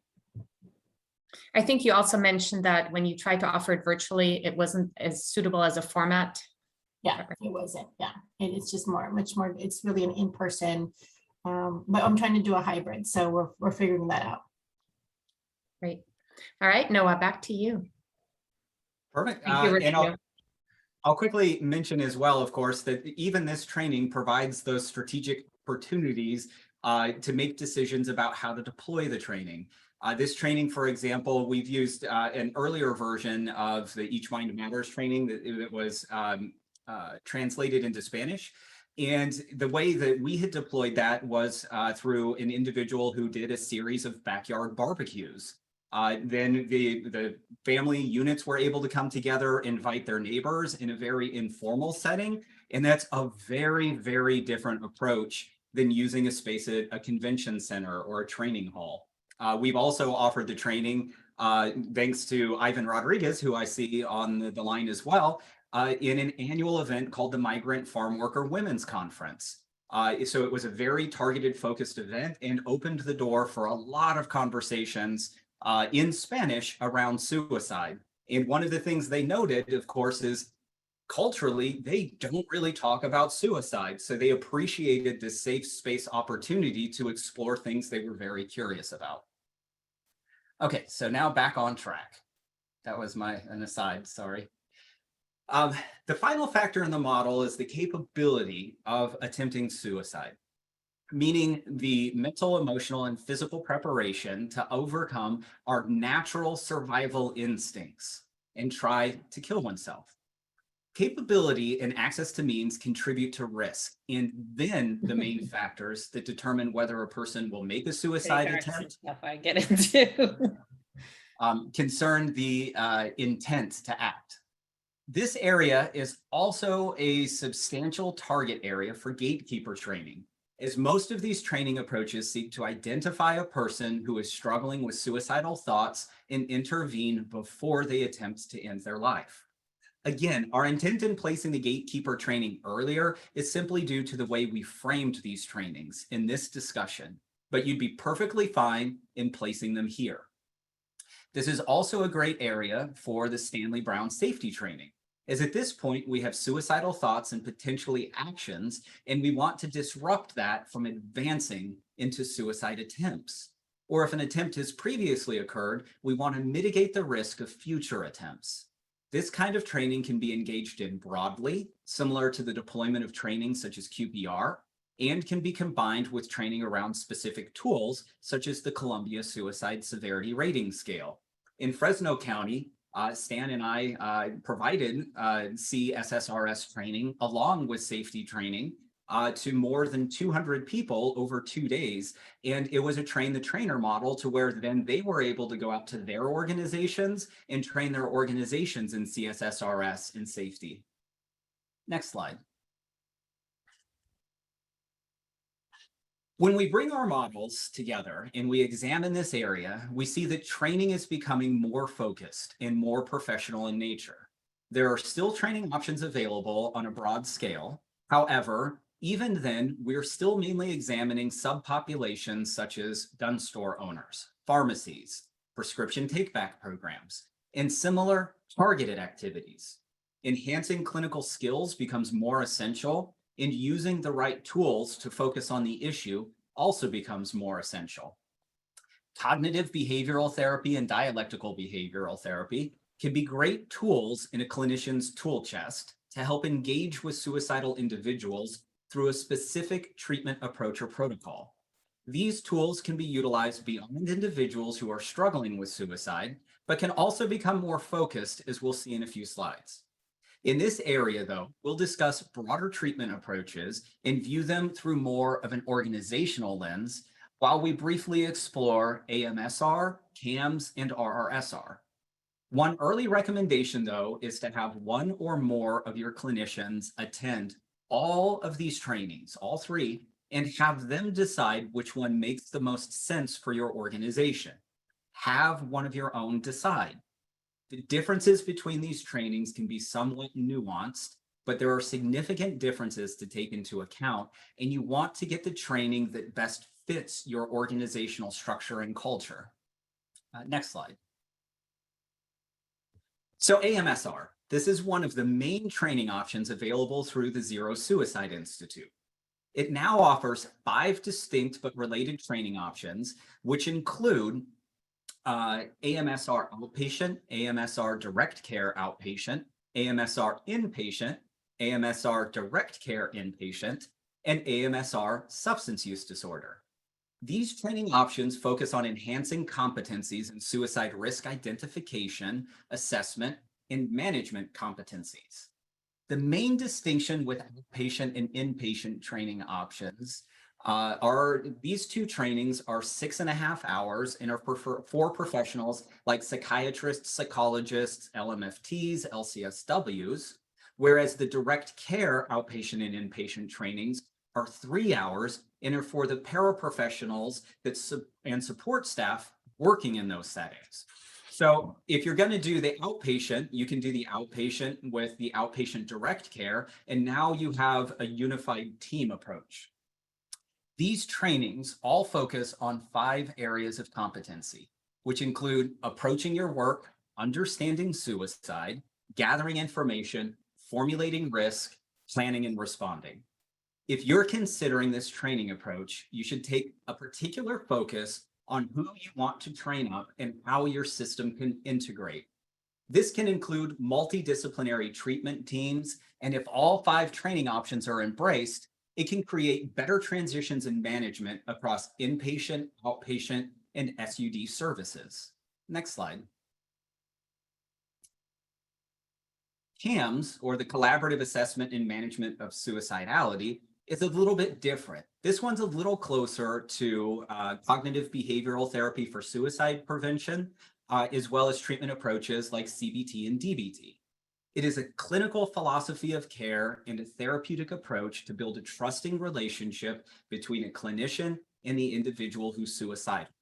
I think you also mentioned that when you tried to offer it virtually, it wasn't as suitable as a format. Yeah, it wasn't. Yeah, it's just much more. It's really an in-person, but I'm trying to do a hybrid, so we're figuring that out. Great. All right, Noah, back to you. Perfect. Thank you, And I'll quickly mention as well, of course, that even this training provides those strategic opportunities to make decisions about how to deploy the training. This training, for example, we've used an earlier version of the Each Mind Matters training that was translated into Spanish. And the way that we had deployed that was through an individual who did a series of backyard barbecues. Then the family units were able to come together, invite their neighbors in a very informal setting. And that's a very, very different approach than using a space at a convention center or a training hall. We've also offered the training, thanks to Ivan Rodriguez, who I see on the line as well, in an annual event called the Migrant Farm Worker Women's Conference. So it was a very targeted, focused event and opened the door for a lot of conversations in Spanish around suicide. And one of the things they noted, of course, is culturally, they don't really talk about suicide. So they appreciated this safe space opportunity to explore things they were very curious about. Okay, so now back on track. That was an aside, sorry. The final factor in the model is the capability of attempting suicide, meaning the mental, emotional, and physical preparation to overcome our natural survival instincts and try to kill oneself. Capability and access to means contribute to risk, and then the main factors that determine whether a person will make a suicide attempt I get into. concern the intent to act. This area is also a substantial target area for gatekeeper training, as most of these training approaches seek to identify a person who is struggling with suicidal thoughts and intervene before they attempt to end their life. Again, our intent in placing the gatekeeper training earlier is simply due to the way we framed these trainings in this discussion, but you'd be perfectly fine in placing them here. This is also a great area for the Stanley Brown safety training, as at this point we have suicidal thoughts and potentially actions, and we want to disrupt that from advancing into suicide attempts. Or if an attempt has previously occurred, we want to mitigate the risk of future attempts. This kind of training can be engaged in broadly, similar to the deployment of training such as QPR, and can be combined with training around specific tools, such as the Columbia Suicide Severity Rating Scale. In Fresno County, Stan and I provided CSSRS training along with safety training to more than 200 people over 2 days. And it was a train the trainer model to where then they were able to go out to their organizations and train their organizations in CSSRS and safety. Next slide. When we bring our models together and we examine this area, we see that training is becoming more focused and more professional in nature. There are still training options available on a broad scale. However, even then, we're still mainly examining subpopulations such as gun store owners, pharmacies, prescription take-back programs, and similar targeted activities. Enhancing clinical skills becomes more essential, and using the right tools to focus on the issue also becomes more essential. Cognitive behavioral therapy and dialectical behavioral therapy can be great tools in a clinician's tool chest to help engage with suicidal individuals through a specific treatment approach or protocol. These tools can be utilized beyond individuals who are struggling with suicide, but can also become more focused, as we'll see in a few slides. In this area, though, we'll discuss broader treatment approaches and view them through more of an organizational lens, while we briefly explore AMSR, CAMS, and RRSR. One early recommendation, though, is to have one or more of your clinicians attend all of these trainings, all three, and have them decide which one makes the most sense for your organization. Have one of your own decide. The differences between these trainings can be somewhat nuanced, but there are significant differences to take into account, and you want to get the training that best fits your organizational structure and culture. Next slide. So AMSR, this is one of the main training options available through the Zero Suicide Institute. It now offers 5 distinct but related training options, which include AMSR outpatient, AMSR direct care outpatient, AMSR inpatient, AMSR direct care inpatient, and AMSR substance use disorder. These training options focus on enhancing competencies in suicide risk identification, assessment, and management competencies. The main distinction with outpatient and inpatient training options are these two trainings are 6.5 hours and are for professionals like psychiatrists, psychologists, LMFTs, LCSWs, whereas the direct care outpatient and inpatient trainings are 3 hours and are for the paraprofessionals and support staff working in those settings. So if you're going to do the outpatient, you can do the outpatient with the outpatient direct care, and now you have a unified team approach. These trainings all focus on 5 areas of competency, which include approaching your work, understanding suicide, gathering information, formulating risk, planning and responding. If you're considering this training approach, you should take a particular focus on who you want to train up and how your system can integrate. This can include multidisciplinary treatment teams, and if all 5 training options are embraced, it can create better transitions in management across inpatient, outpatient, and SUD services. Next slide. CAMS, or the Collaborative Assessment and Management of Suicidality, is a little bit different. This one's a little closer to cognitive behavioral therapy for suicide prevention, as well as treatment approaches like CBT and DBT. It is a clinical philosophy of care and a therapeutic approach to build a trusting relationship between a clinician and the individual who's suicidal.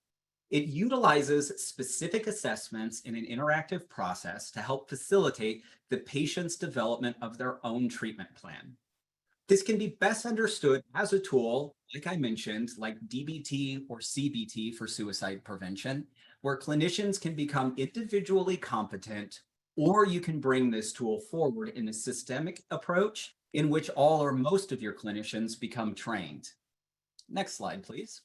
It utilizes specific assessments in an interactive process to help facilitate the patient's development of their own treatment plan. This can be best understood as a tool, like I mentioned, like DBT or CBT for suicide prevention, where clinicians can become individually competent, or you can bring this tool forward in a systemic approach in which all or most of your clinicians become trained. Next slide, please.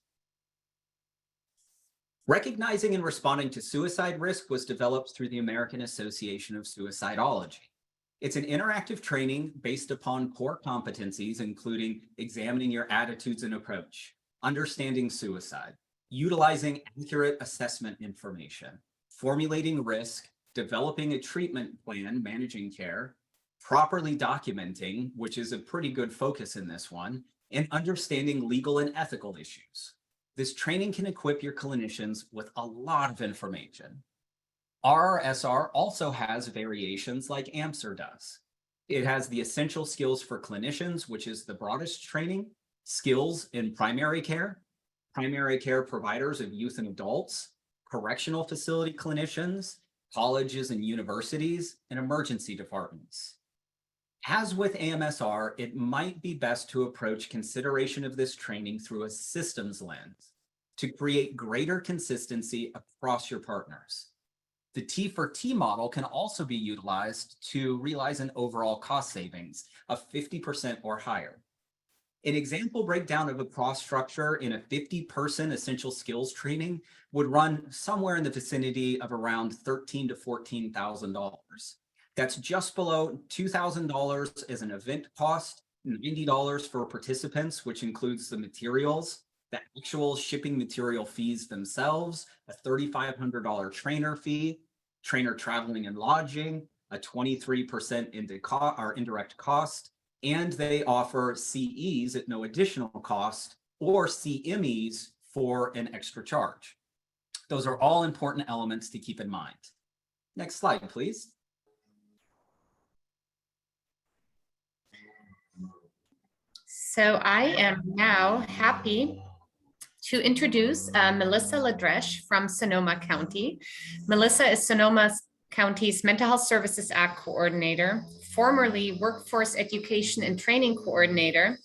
Recognizing and responding to suicide risk was developed through the American Association of Suicidology. It's an interactive training based upon core competencies, including examining your attitudes and approach, understanding suicide, utilizing accurate assessment information, formulating risk, developing a treatment plan, managing care, properly documenting, which is a pretty good focus in this one, and understanding legal and ethical issues. This training can equip your clinicians with a lot of information. RRSR also has variations like AMSR does. It has the essential skills for clinicians, which is the broadest training, skills in primary care providers of youth and adults, correctional facility clinicians, colleges and universities, and emergency departments. As with AMSR, it might be best to approach consideration of this training through a systems lens to create greater consistency across your partners. The T for T model can also be utilized to realize an overall cost savings of 50% or higher. An example breakdown of a cost structure in a 50-person essential skills training would run somewhere in the vicinity of around $13,000 to $14,000. That's just below $2,000 as an event cost, $90 for participants, which includes the materials, the actual shipping material fees themselves, a $3,500 trainer fee, trainer traveling and lodging, a 23% indirect cost, and they offer CEs at no additional cost or CMEs for an extra charge. Those are all important elements to keep in mind. Next slide, please. So I am now happy to introduce Melissa Ladresh from Sonoma County. Melissa is Sonoma County's Mental Health Services Act Coordinator, formerly Workforce Education and Training Coordinator,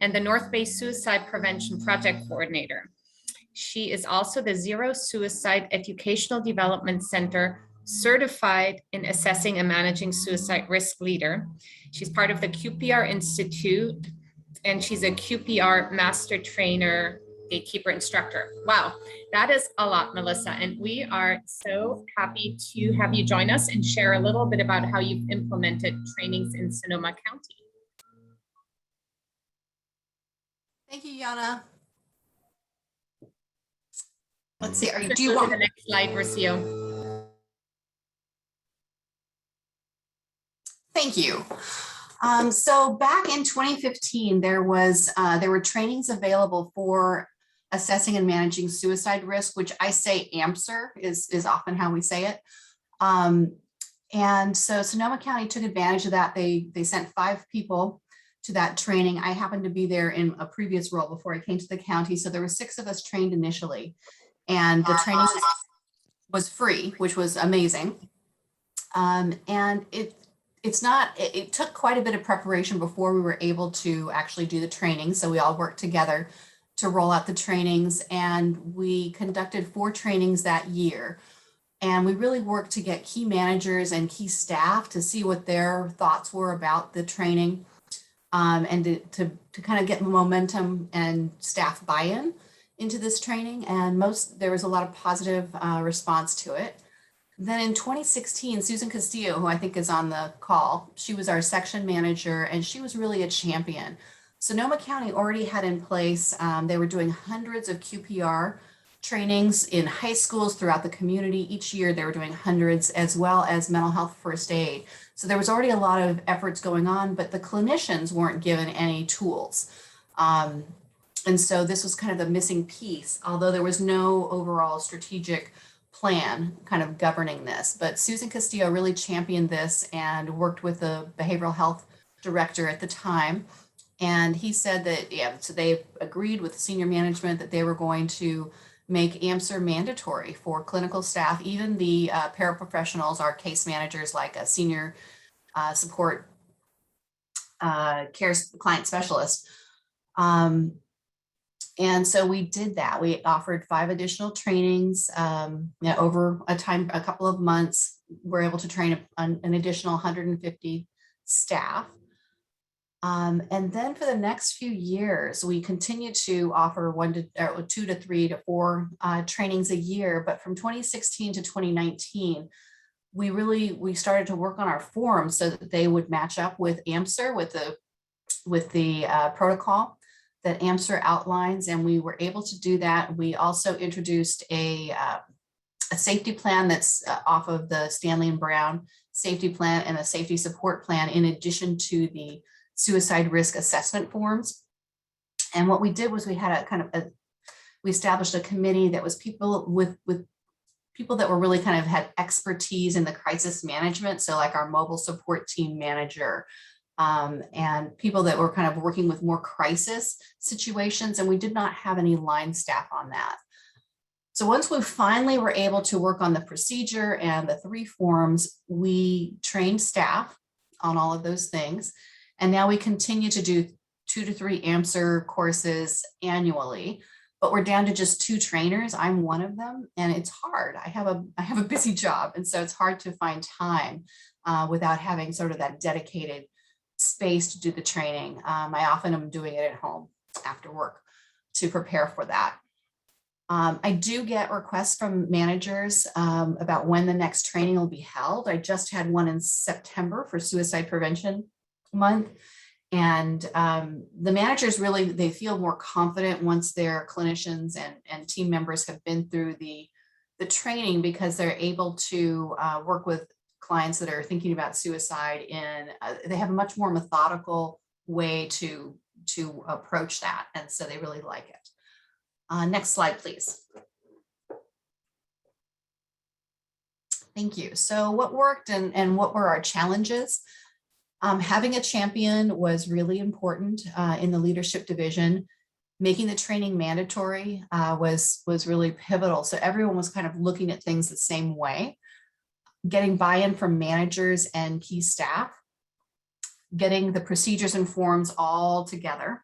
and the North Bay Suicide Prevention Project Coordinator. She is also the Zero Suicide Educational Development Center certified in assessing and managing suicide risk leader. She's part of the QPR Institute, and she's a QPR master trainer, gatekeeper instructor. Wow, that is a lot, Melissa. And we are so happy to have you join us and share a little bit about how you've implemented trainings in Sonoma County. Thank you, Yana. Let's see, do you want the next slide, Rocio? Thank you. So back in 2015, there were trainings available for assessing and managing suicide risk, which I say AMSR is often how we say it. And so Sonoma County took advantage of that. They sent 5 people to that training. I happened to be there in a previous role before I came to the county. So there were 6 of us trained initially, and the training was free, which was amazing. And it took quite a bit of preparation before we were able to actually do the training. So we all worked together to roll out the trainings, and we conducted 4 trainings that year. And we really worked to get key managers and key staff to see what their thoughts were about the training, and to kind of get momentum and staff buy-in into this training. And there was a lot of positive response to it. Then in 2016, Susan Castillo, who I think is on the call, she was our section manager, and she was really a champion. Sonoma County already had in place, they were doing hundreds of QPR trainings in high schools throughout the community. Each year they were doing hundreds, as well as mental health first aid. So there was already a lot of efforts going on, but the clinicians weren't given any tools. And so this was kind of the missing piece, although there was no overall strategic plan kind of governing this. But Susan Castillo really championed this and worked with the behavioral health director at the time. And he said that, so they agreed with senior management that they were going to make AMSR mandatory for clinical staff, even the paraprofessionals, our case managers, like a senior support care client specialist. And so we did that. We offered 5 additional trainings over a couple of months. We're able to train an additional 150 staff. And then for the next few years, we continued to offer 2 to 3 to 4 trainings a year. But from 2016 to 2019, we started to work on our forms so that they would match up with AMSR, with the protocol that AMSR outlines, and we were able to do that. We also introduced a safety plan that's off of the Stanley and Brown safety plan, and a safety support plan in addition to the suicide risk assessment forms. And what we did was we had we established a committee that was people with people that were really kind of had expertise in the crisis management. So like our mobile support team manager, and people that were kind of working with more crisis situations, and we did not have any line staff on that. So once we finally were able to work on the procedure and the 3 forms, we trained staff on all of those things. And now we continue to do 2 to 3 AMSR courses annually, but we're down to just 2 trainers. I'm one of them, and it's hard. I have a busy job, and so it's hard to find time without having sort of that dedicated space to do the training. I often am doing it at home after work to prepare for that. I do get requests from managers about when the next training will be held. I just had one in September for Suicide Prevention Month. And the managers really, they feel more confident once their clinicians and team members have been through the training, because they're able to work with clients that are thinking about suicide in, they have a much more methodical way to approach that. And so they really like it. Next slide, please. Thank you. So what worked and what were our challenges? Having a champion was really important in the leadership division. Making the training mandatory was really pivotal. So everyone was kind of looking at things the same way. Getting buy-in from managers and key staff. Getting the procedures and forms all together.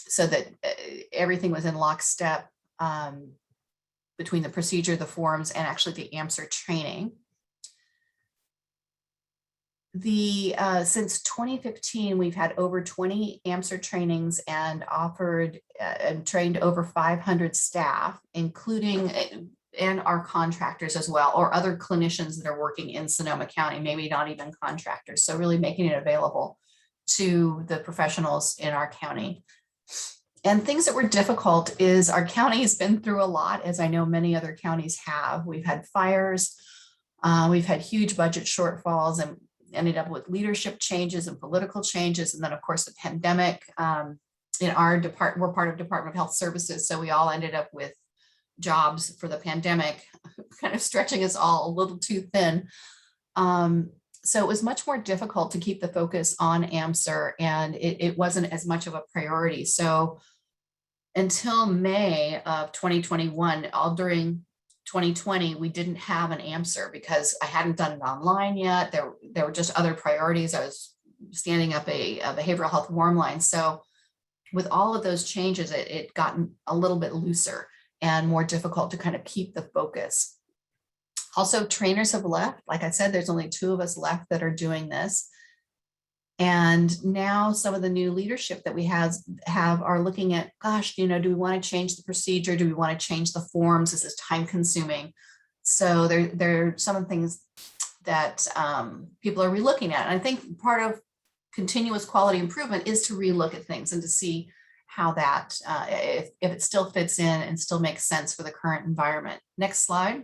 So that everything was in lockstep between the procedure, the forms, and actually the AMSR training. Since 2015, we've had over 20 AMSR trainings and offered and trained over 500 staff, including and our contractors as well, or other clinicians that are working in Sonoma County, maybe not even contractors. So really making it available to the professionals in our county. And things that were difficult is our county has been through a lot, as I know many other counties have. We've had fires, we've had huge budget shortfalls, and ended up with leadership changes and political changes. And then of course the pandemic. In our department, we're part of Department of Health Services, so we all ended up with jobs for the pandemic, kind of stretching us all a little too thin. So it was much more difficult to keep the focus on AMSR, and it wasn't as much of a priority. So until May of 2021, all during 2020, we didn't have an AMSR because I hadn't done it online yet. There were just other priorities. I was standing up a behavioral health warm line. So with all of those changes, it gotten a little bit looser and more difficult to kind of keep the focus. Also, trainers have left. Like I said, there's only 2 of us left that are doing this. And now some of the new leadership that we have are looking at, gosh, you know, do we want to change the procedure? Do we want to change the forms? This is time consuming. So there are some of the things that people are relooking at. And I think part of continuous quality improvement is to relook at things and to see how that, if it still fits in and still makes sense for the current environment. Next slide.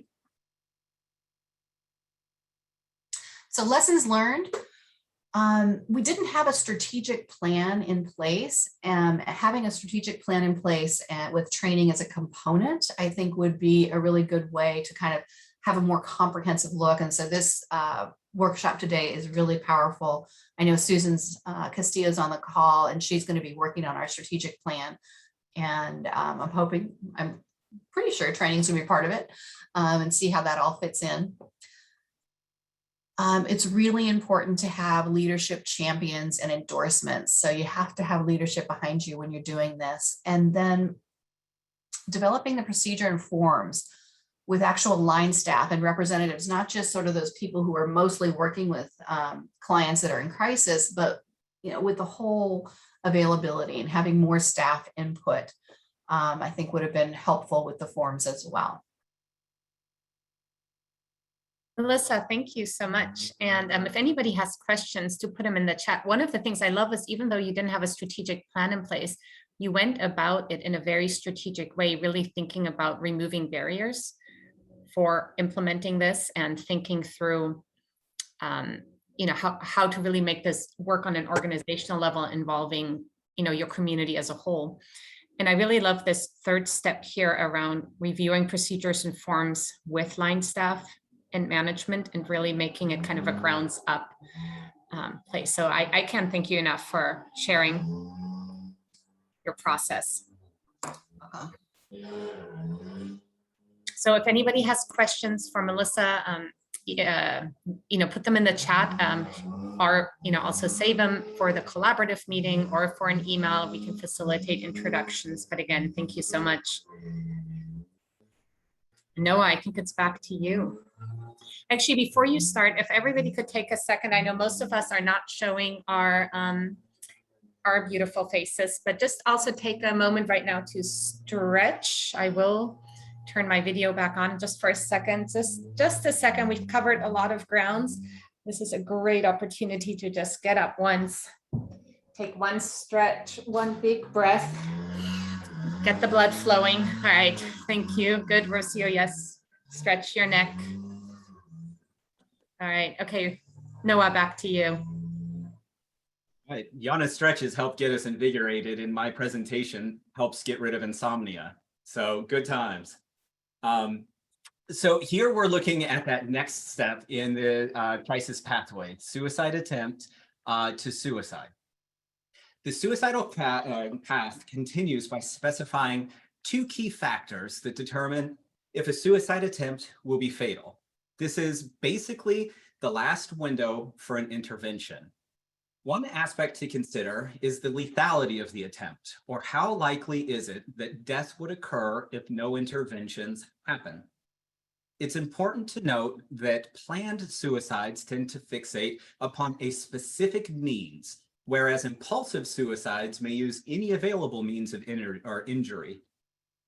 So lessons learned. We didn't have a strategic plan in place, and having a strategic plan in place with training as a component, I think would be a really good way to kind of have a more comprehensive look. And so this workshop today is really powerful. I know Susan's Castillo's on the call, and she's going to be working on our strategic plan. And I'm pretty sure training's going to be part of it, and see how that all fits in. It's really important to have leadership champions and endorsements. So you have to have leadership behind you when you're doing this. And then developing the procedure and forms with actual line staff and representatives, not just sort of those people who are mostly working with clients that are in crisis, but with the whole availability and having more staff input, I think would have been helpful with the forms as well. Melissa, thank you so much. And if anybody has questions, do put them in the chat. One of the things I love is even though you didn't have a strategic plan in place, you went about it in a very strategic way, really thinking about removing barriers for implementing this and thinking through, how to really make this work on an organizational level involving, your community as a whole. And I really love this 3rd step here around reviewing procedures and forms with line staff and management, and really making it kind of a grounds up place. So I can't thank you enough for sharing your process. So if anybody has questions for Melissa, put them in the chat, or also save them for the collaborative meeting or for an email. We can facilitate introductions. But again, thank you so much. Noah, I think it's back to you. Actually, before you start, if everybody could take a second, I know most of us are not showing our our beautiful faces, but just also take a moment right now to stretch. I will turn my video back on just for a second, just a second. We've covered a lot of grounds. This is a great opportunity to just get up once, take one stretch, one big breath, get the blood flowing. All right, thank you. Good, Rocio, yes. Stretch your neck. All right, okay, Noah, back to you. Right. Yana's stretches help get us invigorated, and my presentation helps get rid of insomnia. So good times. So here we're looking at that next step in the crisis pathway, suicide attempt to suicide. The suicidal path continues by specifying two key factors that determine if a suicide attempt will be fatal. This is basically the last window for an intervention. One aspect to consider is the lethality of the attempt, or how likely is it that death would occur if no interventions happen. It's important to note that planned suicides tend to fixate upon a specific means, whereas impulsive suicides may use any available means of injury.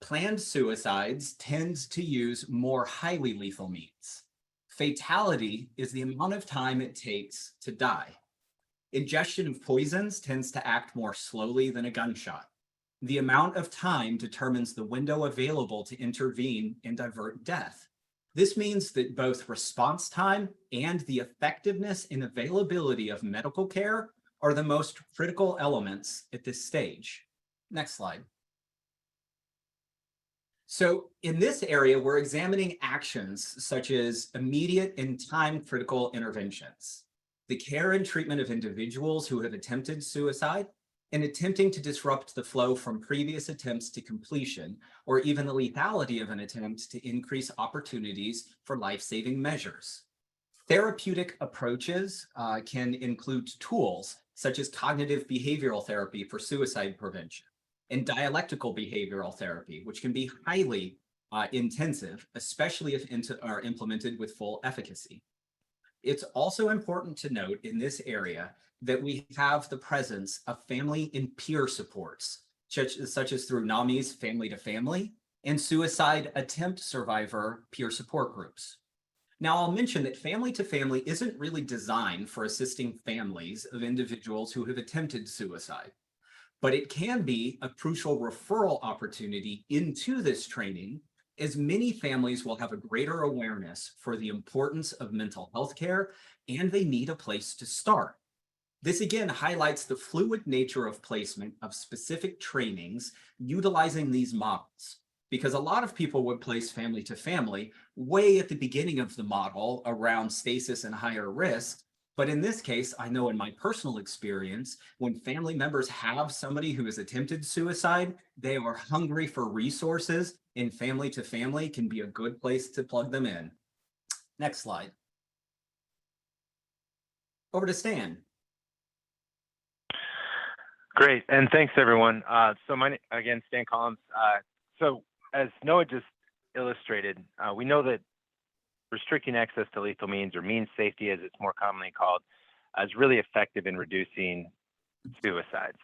Planned suicides tend to use more highly lethal means. Fatality is the amount of time it takes to die. Ingestion of poisons tends to act more slowly than a gunshot. The amount of time determines the window available to intervene and divert death. This means that both response time and the effectiveness and availability of medical care are the most critical elements at this stage. Next slide. So in this area, we're examining actions such as immediate and time-critical interventions, the care and treatment of individuals who have attempted suicide, and attempting to disrupt the flow from previous attempts to completion, or even the lethality of an attempt to increase opportunities for life-saving measures. Therapeutic approaches can include tools such as cognitive behavioral therapy for suicide prevention, and dialectical behavioral therapy, which can be highly intensive, especially if are implemented with full efficacy. It's also important to note in this area that we have the presence of family and peer supports, such as through NAMI's Family to Family and suicide attempt survivor peer support groups. Now, I'll mention that Family to Family isn't really designed for assisting families of individuals who have attempted suicide, but it can be a crucial referral opportunity into this training, as many families will have a greater awareness for the importance of mental health care, and they need a place to start. This again highlights the fluid nature of placement of specific trainings utilizing these models, because a lot of people would place family to family way at the beginning of the model around stasis and higher risk. But in this case, I know in my personal experience, when family members have somebody who has attempted suicide, they are hungry for resources, and family to family can be a good place to plug them in. Next slide. Over to Stan. Great, and thanks everyone. So again, Stan Collins. So as Noah just illustrated, we know that restricting access to lethal means, or means safety as it's more commonly called, is really effective in reducing suicides.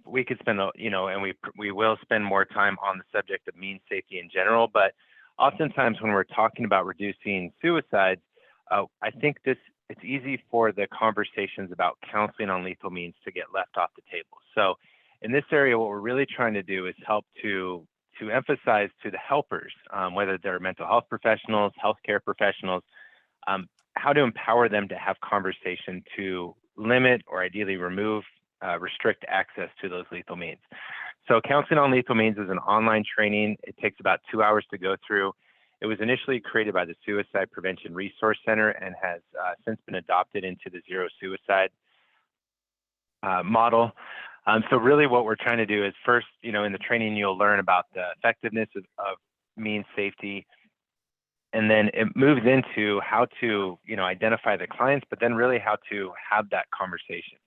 We could spend, and we will spend more time on the subject of means safety in general, but oftentimes when we're talking about reducing suicides, I think it's easy for the conversations about counseling on lethal means to get left off the table. So in this area, what we're really trying to do is help to emphasize to the helpers, whether they're mental health professionals, healthcare professionals, how to empower them to have conversation to limit or ideally remove, restrict access to those lethal means. So counseling on lethal means is an online training. It takes about 2 hours to go through. It was initially created by the Suicide Prevention Resource Center and has since been adopted into the Zero Suicide model. So really what we're trying to do is first, in the training, you'll learn about the effectiveness of means safety. And then it moves into how to, identify the clients, but then really how to have that conversation,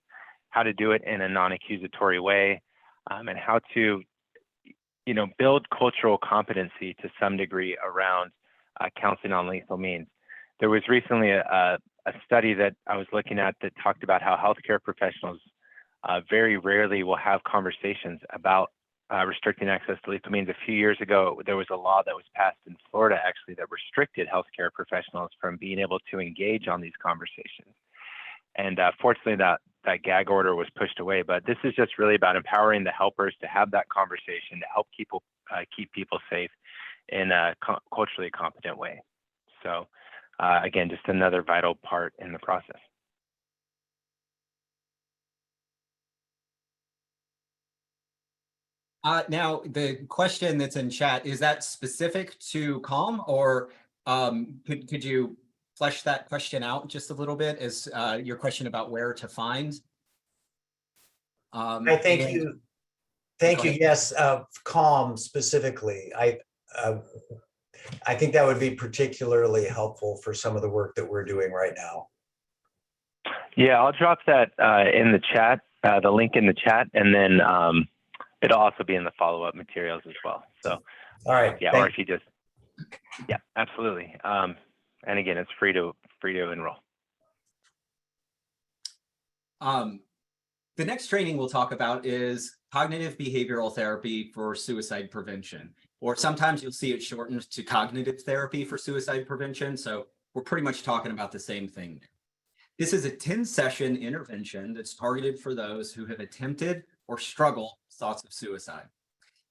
how to do it in a non-accusatory way, and how to, build cultural competency to some degree around counseling on lethal means. There was recently a study that I was looking at that talked about how healthcare professionals very rarely will have conversations about restricting access to lethal means. A few years ago, there was a law that was passed in Florida actually that restricted healthcare professionals from being able to engage on these conversations. And fortunately, that gag order was pushed away. But this is just really about empowering the helpers to have that conversation to help people keep people safe in a culturally competent way. So again, just another vital part in the process. Now, the question that's in chat, is that specific to CALM, or could you flesh that question out just a little bit as your question about where to find? I thank you. Thank you. Yes, CALM specifically. I think that would be particularly helpful for some of the work that we're doing right now. Yeah, I'll drop that in the chat, the link in the chat, and then it'll also be in the follow-up materials as well. So, all right. Yeah, or if you just, yeah, absolutely. And again, it's free to enroll. The next training we'll talk about is cognitive behavioral therapy for suicide prevention, or sometimes you'll see it shortened to cognitive therapy for suicide prevention. So we're pretty much talking about the same thing. This is a 10-session intervention that's targeted for those who have attempted or struggle with thoughts of suicide.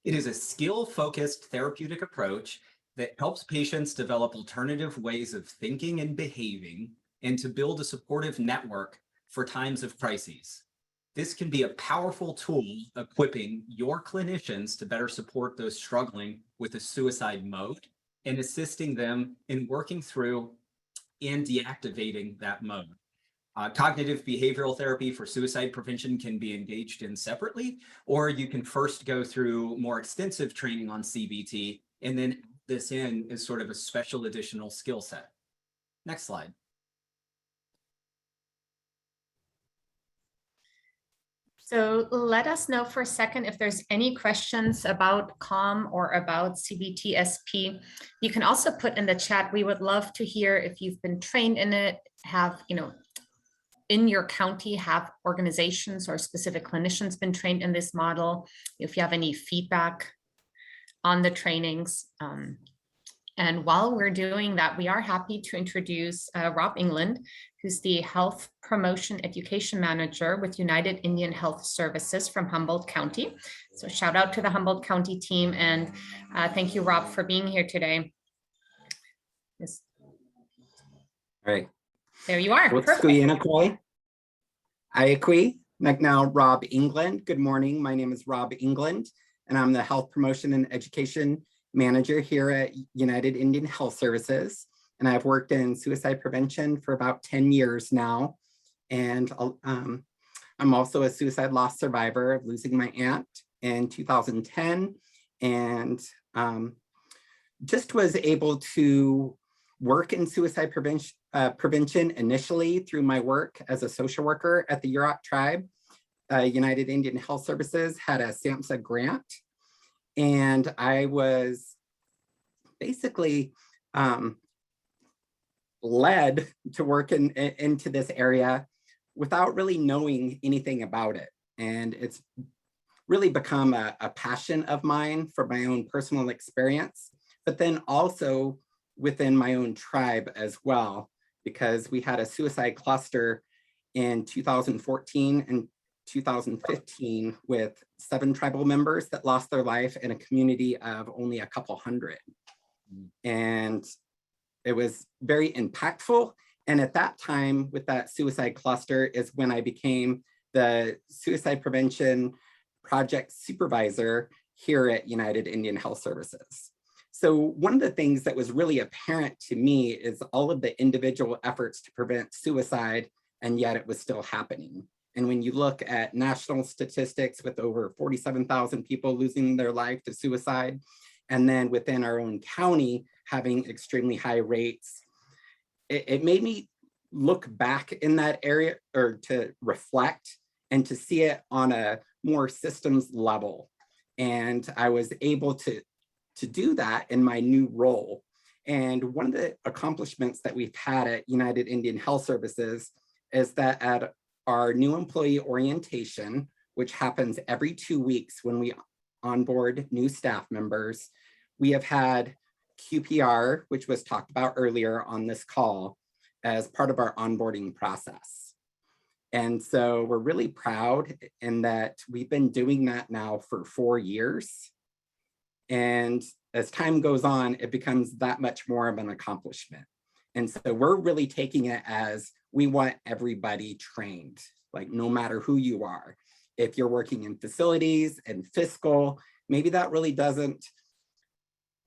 It is a skill-focused therapeutic approach that helps patients develop alternative ways of thinking and behaving, and to build a supportive network for times of crises. This can be a powerful tool equipping your clinicians to better support those struggling with a suicide mode and assisting them in working through and deactivating that mode. Cognitive behavioral therapy for suicide prevention can be engaged in separately, or you can first go through more extensive training on CBT and then add this in as sort of a special additional skill set. Next slide. So let us know for a second if there's any questions about CALM or about CBT-SP. You can also put in the chat. We would love to hear if you've been trained in it, have, in your county, have organizations or specific clinicians been trained in this model, if you have any feedback on the trainings. And while we're doing that, we are happy to introduce Rob England, who's the Health Promotion Education Manager with United Indian Health Services from Humboldt County. So shout out to the Humboldt County team, and thank you, Rob, for being here today. Yes. All right. There you are. Now, Rob England. Good morning. My name is Rob England, and I'm the Health Promotion and Education Manager here at United Indian Health Services. And I've worked in suicide prevention for about 10 years now. And I'm also a suicide loss survivor of losing my aunt in 2010. And just was able to work in suicide prevention initially through my work as a social worker at the Yurok tribe. United Indian Health Services had a SAMHSA grant, and I was basically led to work into this area without really knowing anything about it. And it's really become a passion of mine for my own personal experience, but then also within my own tribe as well, because we had a suicide cluster in 2014 and 2015 with 7 tribal members that lost their life in a community of only a couple hundred. And it was very impactful. And at that time, with that suicide cluster, is when I became the suicide prevention project supervisor here at United Indian Health Services. So one of the things that was really apparent to me is all of the individual efforts to prevent suicide, and yet it was still happening. And when you look at national statistics with over 47,000 people losing their life to suicide, and then within our own county having extremely high rates, it made me look back in that area, or to reflect and to see it on a more systems level. And I was able to do that in my new role. And one of the accomplishments that we've had at United Indian Health Services is that at our new employee orientation, which happens every 2 weeks when we onboard new staff members. We have had QPR, which was talked about earlier on this call, as part of our onboarding process. And so we're really proud in that we've been doing that now for 4 years. And as time goes on, it becomes that much more of an accomplishment. And so we're really taking it as we want everybody trained, like no matter who you are. If you're working in facilities and fiscal, maybe that really doesn't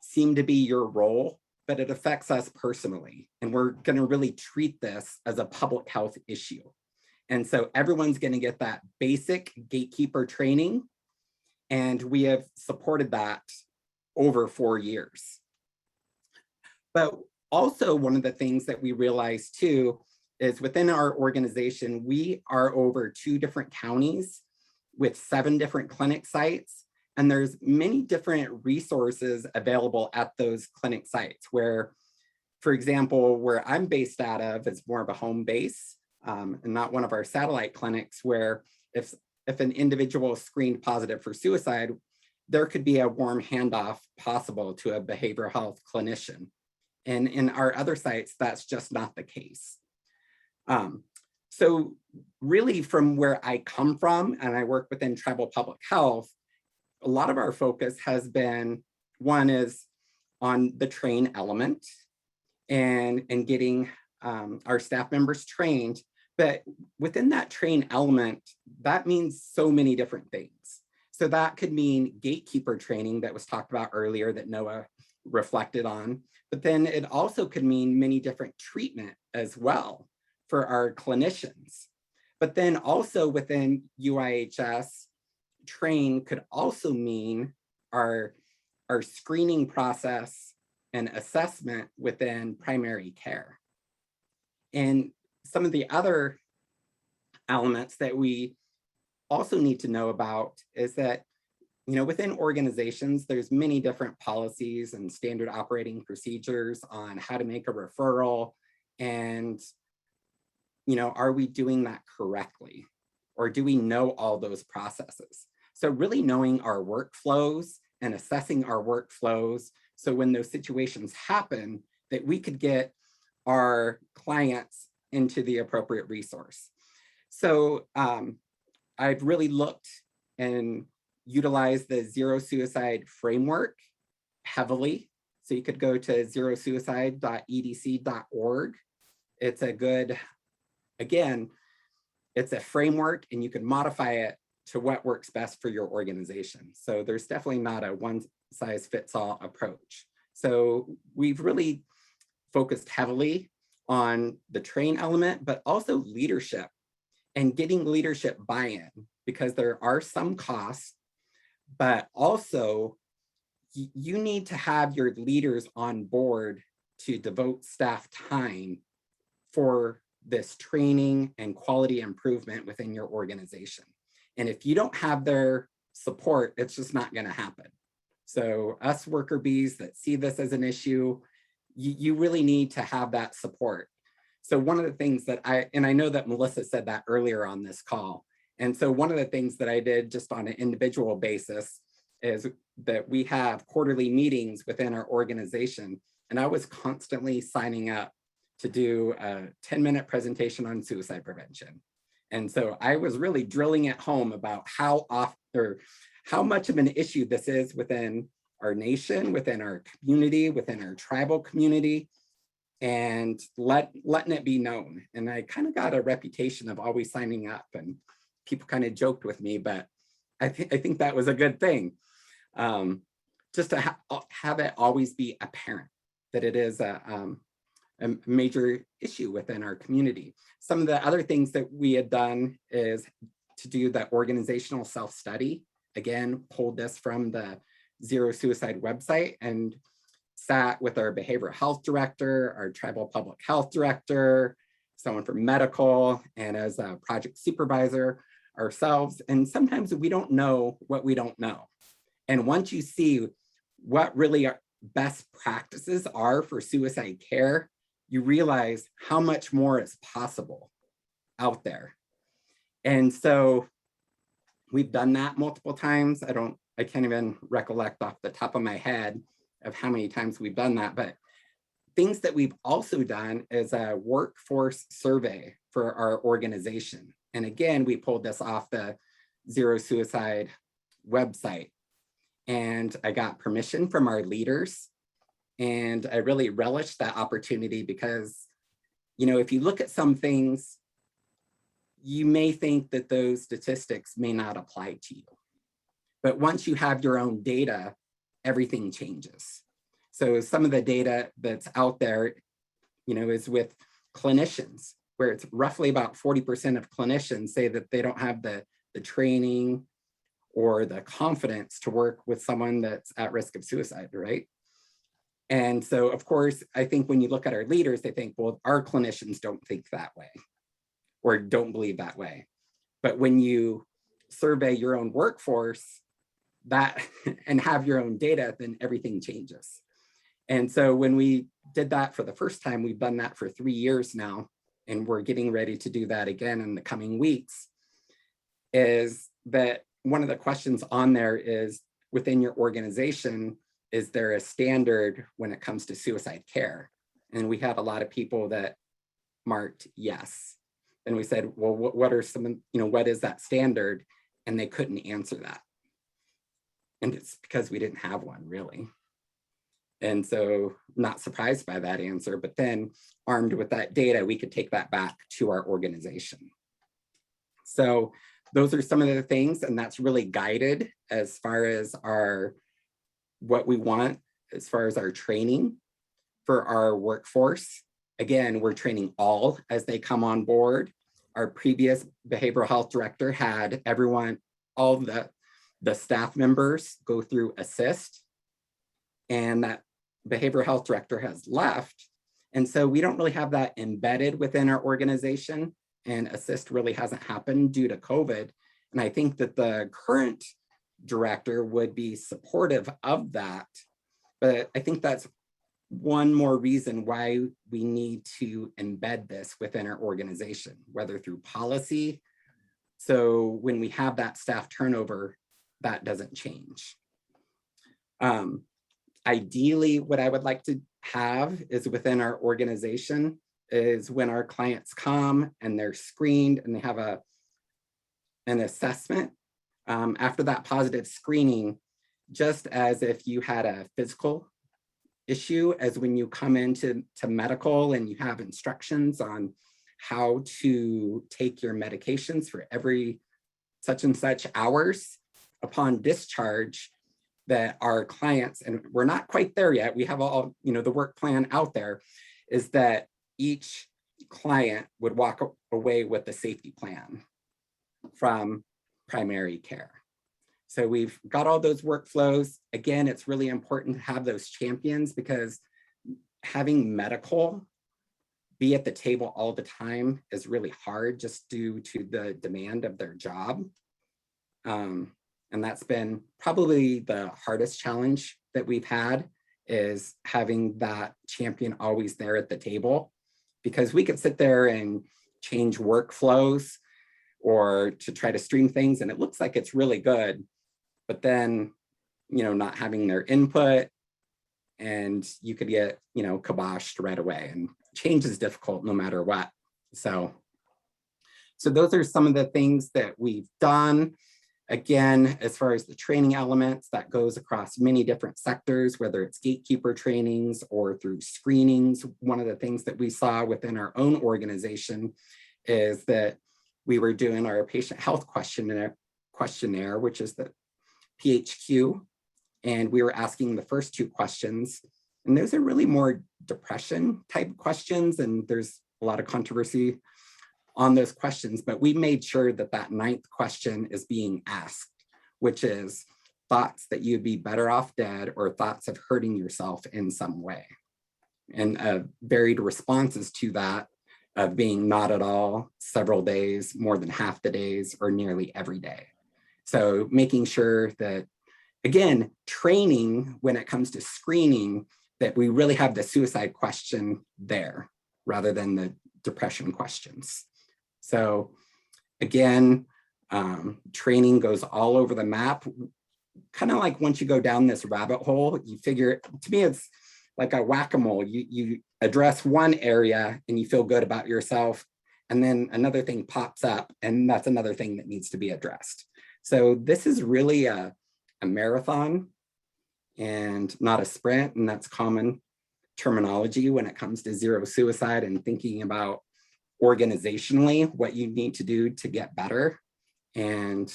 seem to be your role, but it affects us personally. And we're going to really treat this as a public health issue. And so everyone's going to get that basic gatekeeper training. And we have supported that over 4 years. But also one of the things that we realized too is within our organization, we are over 2 different counties with 7 different clinic sites. And there's many different resources available at those clinic sites where, for example, where I'm based out of is more of a home base and not one of our satellite clinics where if an individual is screened positive for suicide, there could be a warm handoff possible to a behavioral health clinician. And in our other sites, that's just not the case. So really from where I come from, and I work within tribal public health, a lot of our focus has been, one is on the train element and getting our staff members trained. But within that train element, that means so many different things. So that could mean gatekeeper training that was talked about earlier that Noah reflected on, but then it also could mean many different treatment as well for our clinicians. But then also within UIHS, train could also mean our screening process and assessment within primary care. And some of the other elements that we also need to know about is that, you know, within organizations, there's many different policies and standard operating procedures on how to make a referral. And, you know, are we doing that correctly? Or do we know all those processes? So really knowing our workflows and assessing our workflows. So when those situations happen, that we could get our clients into the appropriate resource. So I've really looked and utilized the Zero Suicide framework heavily. So you could go to zerosuicide.edc.org. It's a good, again, it's a framework and you can modify it to what works best for your organization. So there's definitely not a one size fits all approach. So we've really focused heavily on the train element, but also leadership and getting leadership buy-in, because there are some costs, but also you need to have your leaders on board to devote staff time for this training and quality improvement within your organization. And if you don't have their support, it's just not going to happen. So us worker bees that see this as an issue, you really need to have that support. So one of the things that I know that Melissa said that earlier on this call. And so one of the things that I did just on an individual basis is that we have quarterly meetings within our organization. And I was constantly signing up to do a 10-minute presentation on suicide prevention. And so I was really drilling at home about how much of an issue this is within our nation, within our community, within our tribal community, and letting it be known. And I kind of got a reputation of always signing up, and people kind of joked with me, but I think that was a good thing. Just to have it always be apparent that it is a major issue within our community. Some of the other things that we had done is to do the organizational self-study. Again, pulled this from the Zero Suicide website and sat with our behavioral health director, our tribal public health director, someone from medical, and as a project supervisor ourselves. And sometimes we don't know what we don't know. And once you see what really our best practices are for suicide care, you realize how much more is possible out there. And so we've done that multiple times. I can't even recollect off the top of my head of how many times we've done that, but things that we've also done is a workforce survey for our organization. And again, we pulled this off the Zero Suicide website. And I got permission from our leaders. And I really relished that opportunity because, you know, if you look at some things, you may think that those statistics may not apply to you. But once you have your own data, everything changes. So some of the data that's out there, you know, is with clinicians, where it's roughly about 40% of clinicians say that they don't have the training or the confidence to work with someone that's at risk of suicide, right? And so, of course, I think when you look at our leaders, they think, well, our clinicians don't think that way or don't believe that way. But when you survey your own workforce that and have your own data, then everything changes. And so when we did that for the first time, we've done that for 3 years now, and we're getting ready to do that again in the coming weeks, is that one of the questions on there is, within your organization, is there a standard when it comes to suicide care? And we had a lot of people that marked yes. And we said, well, what are some, you know, what is that standard? And they couldn't answer that. And it's because we didn't have one, really. And so not surprised by that answer, but then armed with that data, we could take that back to our organization. So those are some of the things, and that's really guided as far as what we want as far as our training for our workforce. Again, we're training all as they come on board. Our previous behavioral health director had everyone, all the staff members go through ASSIST, and that behavioral health director has left. And so we don't really have that embedded within our organization, and ASSIST really hasn't happened due to COVID. And I think that the current director would be supportive of that. But I think that's one more reason why we need to embed this within our organization, whether through policy. So when we have that staff turnover, that doesn't change. Ideally, what I would like to have is within our organization is when our clients come and they're screened and they have an assessment, after that positive screening, just as if you had a physical issue, as when you come into medical and you have instructions on how to take your medications for every such and such hours upon discharge, that our clients, and we're not quite there yet, we have all, you know, the work plan out there, is that each client would walk away with a safety plan from primary care. So we've got all those workflows. Again, it's really important to have those champions, because having medical be at the table all the time is really hard just due to the demand of their job. And that's been probably the hardest challenge that we've had, is having that champion always there at the table, because we could sit there and change workflows or to try to stream things, and it looks like it's really good, but then, you know, not having their input, and you could get, you know, kiboshed right away, and change is difficult no matter what. So those are some of the things that we've done. Again, as far as the training elements, that goes across many different sectors, whether it's gatekeeper trainings or through screenings. One of the things that we saw within our own organization is that we were doing our patient health questionnaire, which is the PHQ, and we were asking the first 2 questions, and those are really more depression type questions, and there's a lot of controversy on those questions, but we made sure that that 9th question is being asked, which is thoughts that you'd be better off dead, or thoughts of hurting yourself in some way. And varied responses to that of being not at all, several days, more than half the days, or nearly every day. So making sure that, again, training when it comes to screening, that we really have the suicide question there rather than the depression questions. So Again, training goes all over the map. Kind of like once you go down this rabbit hole, you figure, to me, it's like a whack-a-mole. You address one area and you feel good about yourself, and then another thing pops up, and that's another thing that needs to be addressed. So this is really a marathon and not a sprint, and that's common terminology when it comes to zero suicide and thinking about organizationally what you need to do to get better. And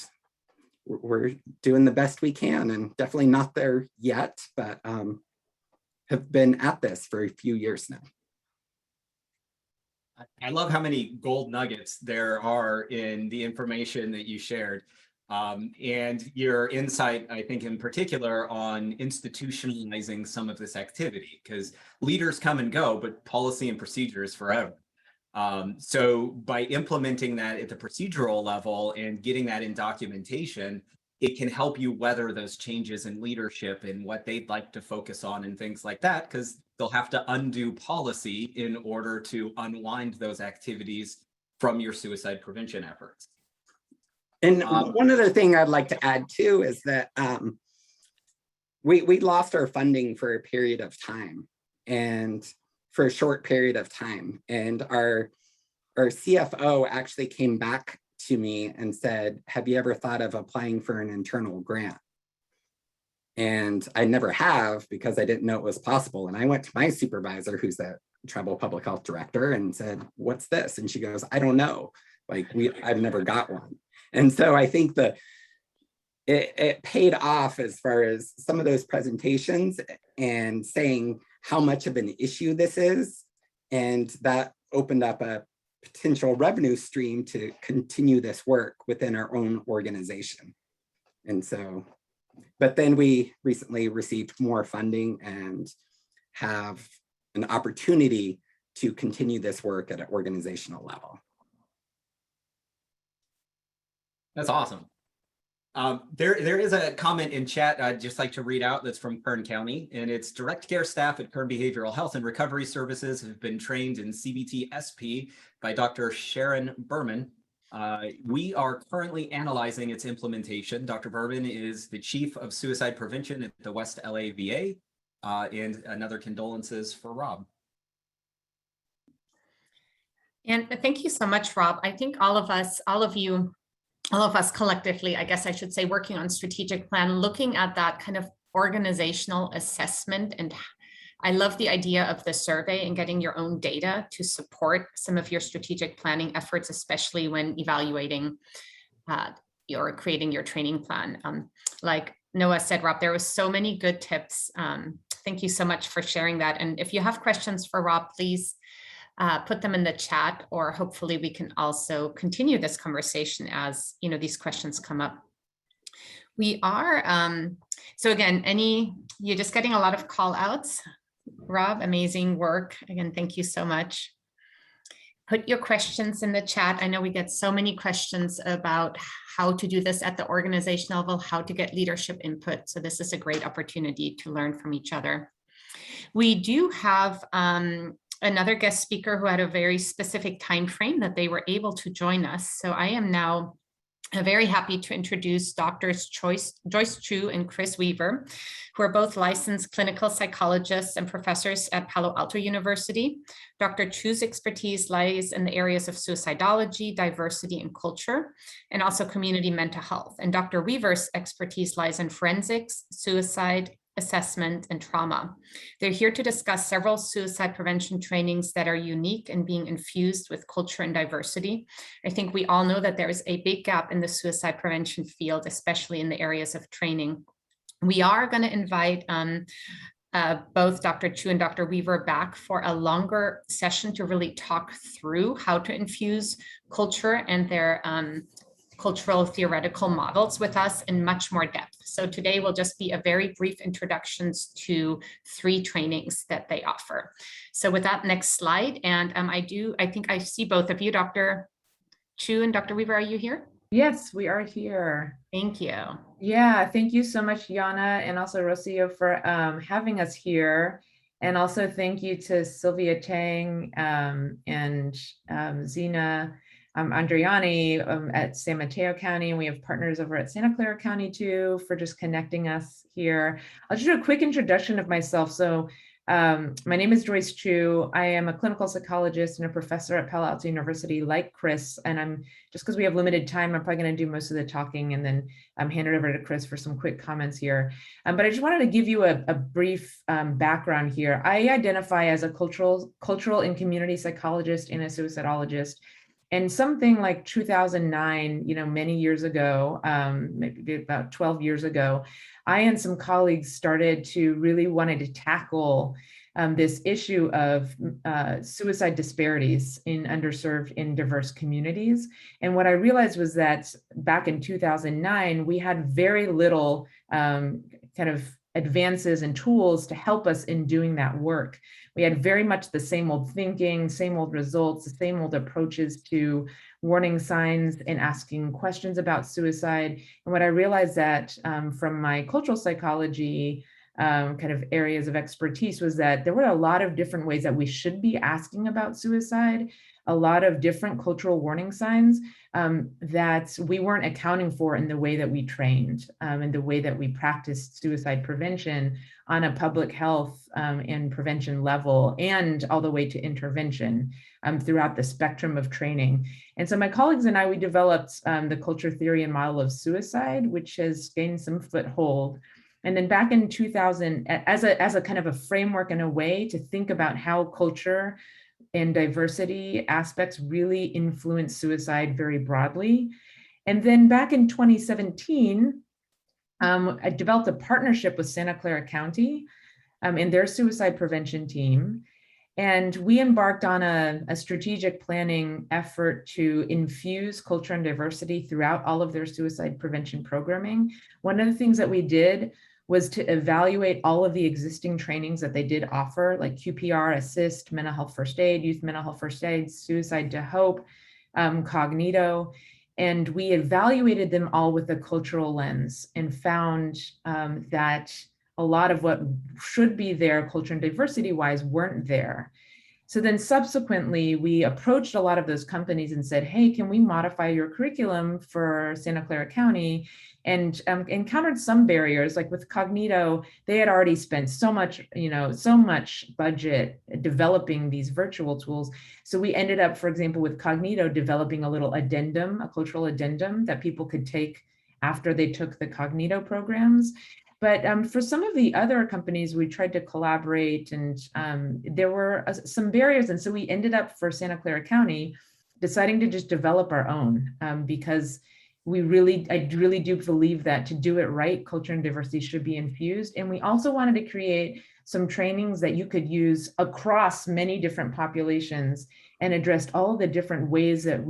we're doing the best we can, and definitely not there yet, but have been at this for a few years now. I love how many gold nuggets there are in the information that you shared. And your insight, I think, in particular on institutionalizing some of this activity, because leaders come and go, but policy and procedure is forever. So by implementing that at the procedural level and getting that in documentation, it can help you weather those changes in leadership and what they'd like to focus on and things like that, because they'll have to undo policy in order to unwind those activities from your suicide prevention efforts. And one other thing I'd like to add too is that we lost our funding for a period of time, and for a short period of time. And our CFO actually came back to me and said, have you ever thought of applying for an internal grant? And I never have, because I didn't know it was possible. And I went to my supervisor, who's the tribal public health director, and said, what's this? And she goes, I don't know. Like, I've never got one. And so I think it paid off as far as some of those presentations and saying how much of an issue this is. And that opened up a potential revenue stream to continue this work within our own organization. And so, but then we recently received more funding and have an opportunity to continue this work at an organizational level. That's awesome. There is a comment in chat I'd just like to read out that's from Kern County, and it's direct care staff at Kern Behavioral Health and Recovery Services have been trained in CBT SP by Dr. Sharon Berman. We are currently analyzing its implementation. Dr. Berman is the Chief of Suicide Prevention at the West LA VA, and another condolences for Rob. And thank you so much, Rob. I think all of us collectively, I guess I should say, working on strategic plan, looking at that kind of organizational assessment. And I love the idea of the survey and getting your own data to support some of your strategic planning efforts, especially when evaluating or creating your training plan. Like Noah said, Rob, there was so many good tips. Thank you so much for sharing that. And if you have questions for Rob, please put them in the chat, or hopefully we can also continue this conversation as these questions come up. We are, so again, you're just getting a lot of call outs. Rob, amazing work. Again, thank you so much. Put your questions in the chat. I know we get so many questions about how to do this at the organizational level, how to get leadership input. So this is a great opportunity to learn from each other. We do have another guest speaker who had a very specific time frame that they were able to join us. So I am now very happy to introduce Drs. Joyce Chu and Chris Weaver, who are both licensed clinical psychologists and professors at Palo Alto University. Dr. Chu's expertise lies in the areas of suicidology, diversity, and culture, and also community mental health. And Dr. Weaver's expertise lies in forensics, suicide, assessment, and trauma. They're here to discuss several suicide prevention trainings that are unique and being infused with culture and diversity. I think we all know that there is a big gap in the suicide prevention field, especially in the areas of training. We are going to invite both Dr. Chu and Dr. Weaver back for a longer session to really talk through how to infuse culture and their cultural theoretical models with us in much more depth. So today will just be a very brief introductions to 3 trainings that they offer. So with that, next slide. And I think I see both of you, Dr. Chu and Dr. Weaver, are you here? Yes, we are here. Thank you. Yeah, thank you so much, Yana, and also Rocio for having us here. And also thank you to Sylvia Tang and Zena Andriani at San Mateo County, and we have partners over at Santa Clara County too for just connecting us here. I'll just do a quick introduction of myself. So my name is Joyce Chu. I am a clinical psychologist and a professor at Palo Alto University like Chris, and I'm just because we have limited time, I'm probably going to do most of the talking and then hand it over to Chris for some quick comments here. But I just wanted to give you a brief background here. I identify as a cultural and community psychologist and a suicidologist. And something like 2009, many years ago, maybe about 12 years ago, I and some colleagues started to really wanted to tackle this issue of suicide disparities in underserved and diverse communities. And what I realized was that back in 2009, we had very little kind of advances and tools to help us in doing that work. We had very much the same old thinking, same old results, the same old approaches to warning signs and asking questions about suicide. And what I realized that from my cultural psychology kind of areas of expertise was that there were a lot of different ways that we should be asking about suicide, a lot of different cultural warning signs that we weren't accounting for in the way that we trained and the way that we practiced suicide prevention on a public health and prevention level, and all the way to intervention throughout the spectrum of training. And so my colleagues and I, we developed the culture theory and model of suicide, which has gained some foothold. And then back in 2000, as a kind of a framework and a way to think about how culture and diversity aspects really influence suicide very broadly. And then back in 2017, I developed a partnership with Santa Clara County and their suicide prevention team. And we embarked on a strategic planning effort to infuse culture and diversity throughout all of their suicide prevention programming. One of the things that we did was to evaluate all of the existing trainings that they did offer, like QPR, Assist, Mental Health First Aid, Youth Mental Health First Aid, Suicide to Hope, Cognito. And we evaluated them all with a cultural lens and found that a lot of what should be there culture and diversity wise weren't there. So then subsequently, we approached a lot of those companies and said, hey, can we modify your curriculum for Santa Clara County? And encountered some barriers, like with Cognito, they had already spent so much budget developing these virtual tools. So we ended up, for example, with Cognito, developing a little addendum, a cultural addendum that people could take after they took the Cognito programs. But for some of the other companies, we tried to collaborate, and there were some barriers. And so we ended up, for Santa Clara County, deciding to just develop our own because I really do believe that to do it right, culture and diversity should be infused. And we also wanted to create some trainings that you could use across many different populations and addressed all the different ways that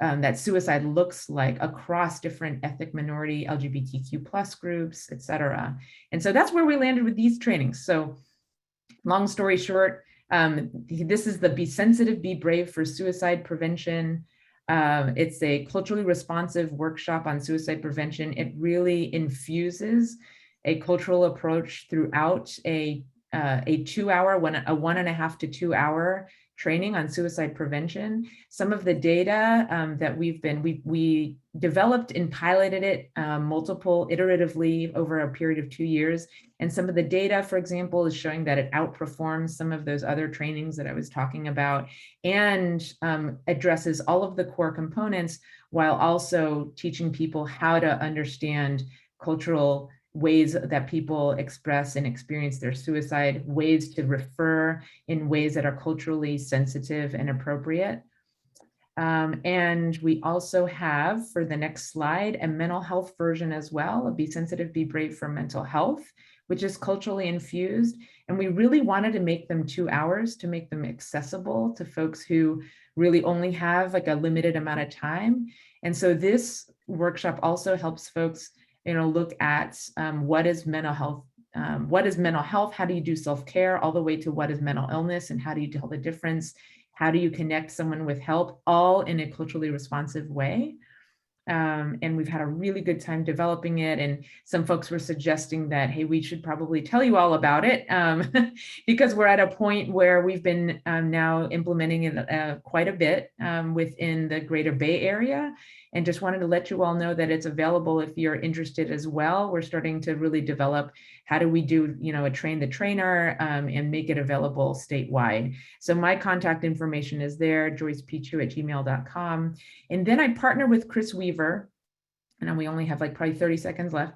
that suicide looks like across different ethnic minority, LGBTQ plus groups, et cetera. And so that's where we landed with these trainings. So long story short, this is the Be Sensitive, Be Brave for Suicide Prevention. It's a culturally responsive workshop on suicide prevention. It really infuses a cultural approach throughout a 2-hour, 1.5 to 2 hour training on suicide prevention. Some of the data that we developed and piloted it multiple iteratively over a period of 2 years. And some of the data, for example, is showing that it outperforms some of those other trainings that I was talking about and addresses all of the core components while also teaching people how to understand cultural ways that people express and experience their suicide, ways to refer in ways that are culturally sensitive and appropriate. And we also have, for the next slide, a mental health version as well, a Be Sensitive, Be Brave for Mental Health, which is culturally infused. And we really wanted to make them 2 hours to make them accessible to folks who really only have like a limited amount of time. And so this workshop also helps folks look at what is mental health, how do you do self-care, all the way to what is mental illness and how do you tell the difference, how do you connect someone with help, all in a culturally responsive way. And we've had a really good time developing it. And some folks were suggesting that, hey, we should probably tell you all about it because we're at a point where we've been now implementing it quite a bit within the Greater Bay Area. And just wanted to let you all know that it's available if you're interested as well. We're starting to really develop how do we do, a train the trainer and make it available statewide. So my contact information is there, joycepichu@gmail.com. And then I partner with Chris Weaver, and we only have like probably 30 seconds left,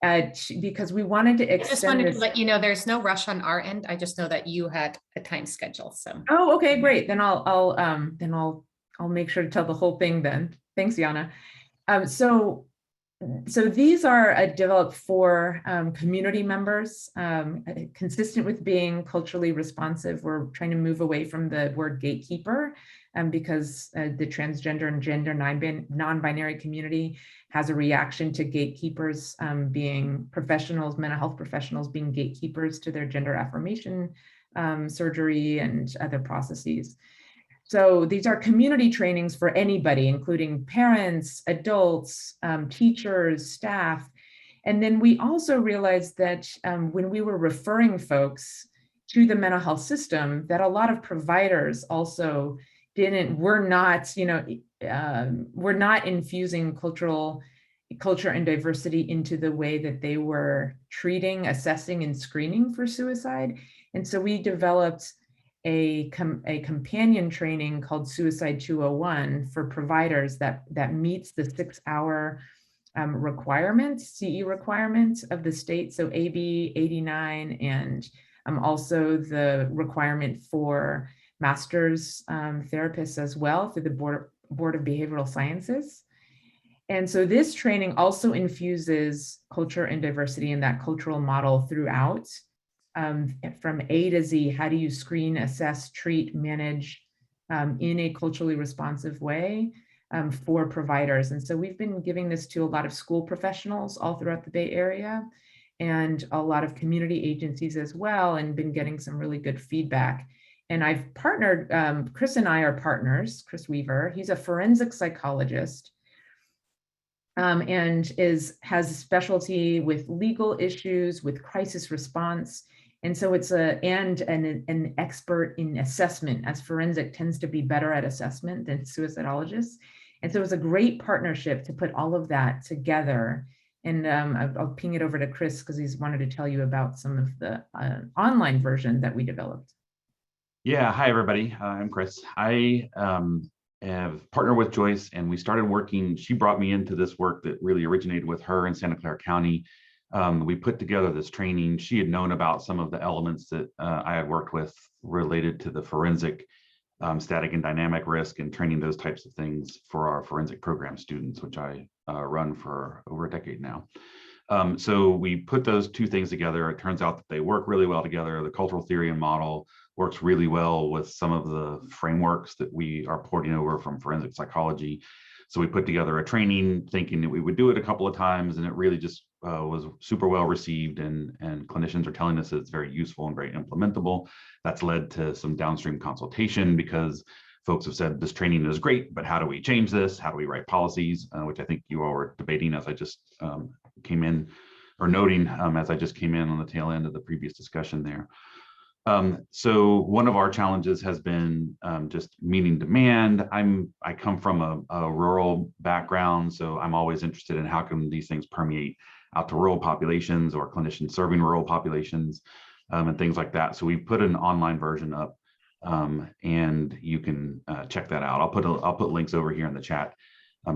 because we wanted to extend. I just wanted this. to let you know there's no rush on our end. I just know that you had a time schedule. So. Oh, okay, great. Then I'll make sure to tell the whole thing then. Thanks, Yana. So these are developed for community members, consistent with being culturally responsive. We're trying to move away from the word gatekeeper because the transgender and gender non-binary community has a reaction to gatekeepers being professionals, mental health professionals being gatekeepers to their gender affirmation surgery and other processes. So these are community trainings for anybody, including parents, adults, teachers, staff. And then we also realized that when we were referring folks to the mental health system, that a lot of providers also were not infusing culture and diversity into the way that they were treating, assessing, and screening for suicide. And so we developed a companion training called Suicide 201 for providers that meets the 6-hour CE requirements of the state. So AB 89 and also the requirement for master's therapists as well through the Board of Behavioral Sciences. And so this training also infuses culture and diversity in that cultural model throughout. From A to Z, how do you screen, assess, treat, manage in a culturally responsive way for providers? And so we've been giving this to a lot of school professionals all throughout the Bay Area and a lot of community agencies as well, and been getting some really good feedback. And I've partnered, Chris and I are partners, Chris Weaver, he's a forensic psychologist and has a specialty with legal issues, with crisis response. And so it's an expert in assessment, as forensic tends to be better at assessment than suicidologists. And so it's a great partnership to put all of that together. And I'll ping it over to Chris because he's wanted to tell you about some of the online version that we developed. Yeah, hi everybody. I'm Chris. I have partnered with Joyce, and we started working. She brought me into this work that really originated with her in Santa Clara County. We put together this training. She had known about some of the elements that I had worked with related to the forensic static and dynamic risk and training those types of things for our forensic program students, which I run for over a decade now. So we put those two things together. It turns out that they work really well together. The cultural theory and model works really well with some of the frameworks that we are porting over from forensic psychology. So we put together a training thinking that we would do it a couple of times, and it really just was super well received, and clinicians are telling us that it's very useful and very implementable. That's led to some downstream consultation because folks have said this training is great, but how do we change this? How do we write policies? Which I think you all were debating as I just came in, or noting as I just came in on the tail end of the previous discussion there. So one of our challenges has been just meeting demand. I come from a rural background, so I'm always interested in how can these things permeate out to rural populations or clinicians serving rural populations and things like that. So we've put an online version up, and you can check that out. I'll put links over here in the chat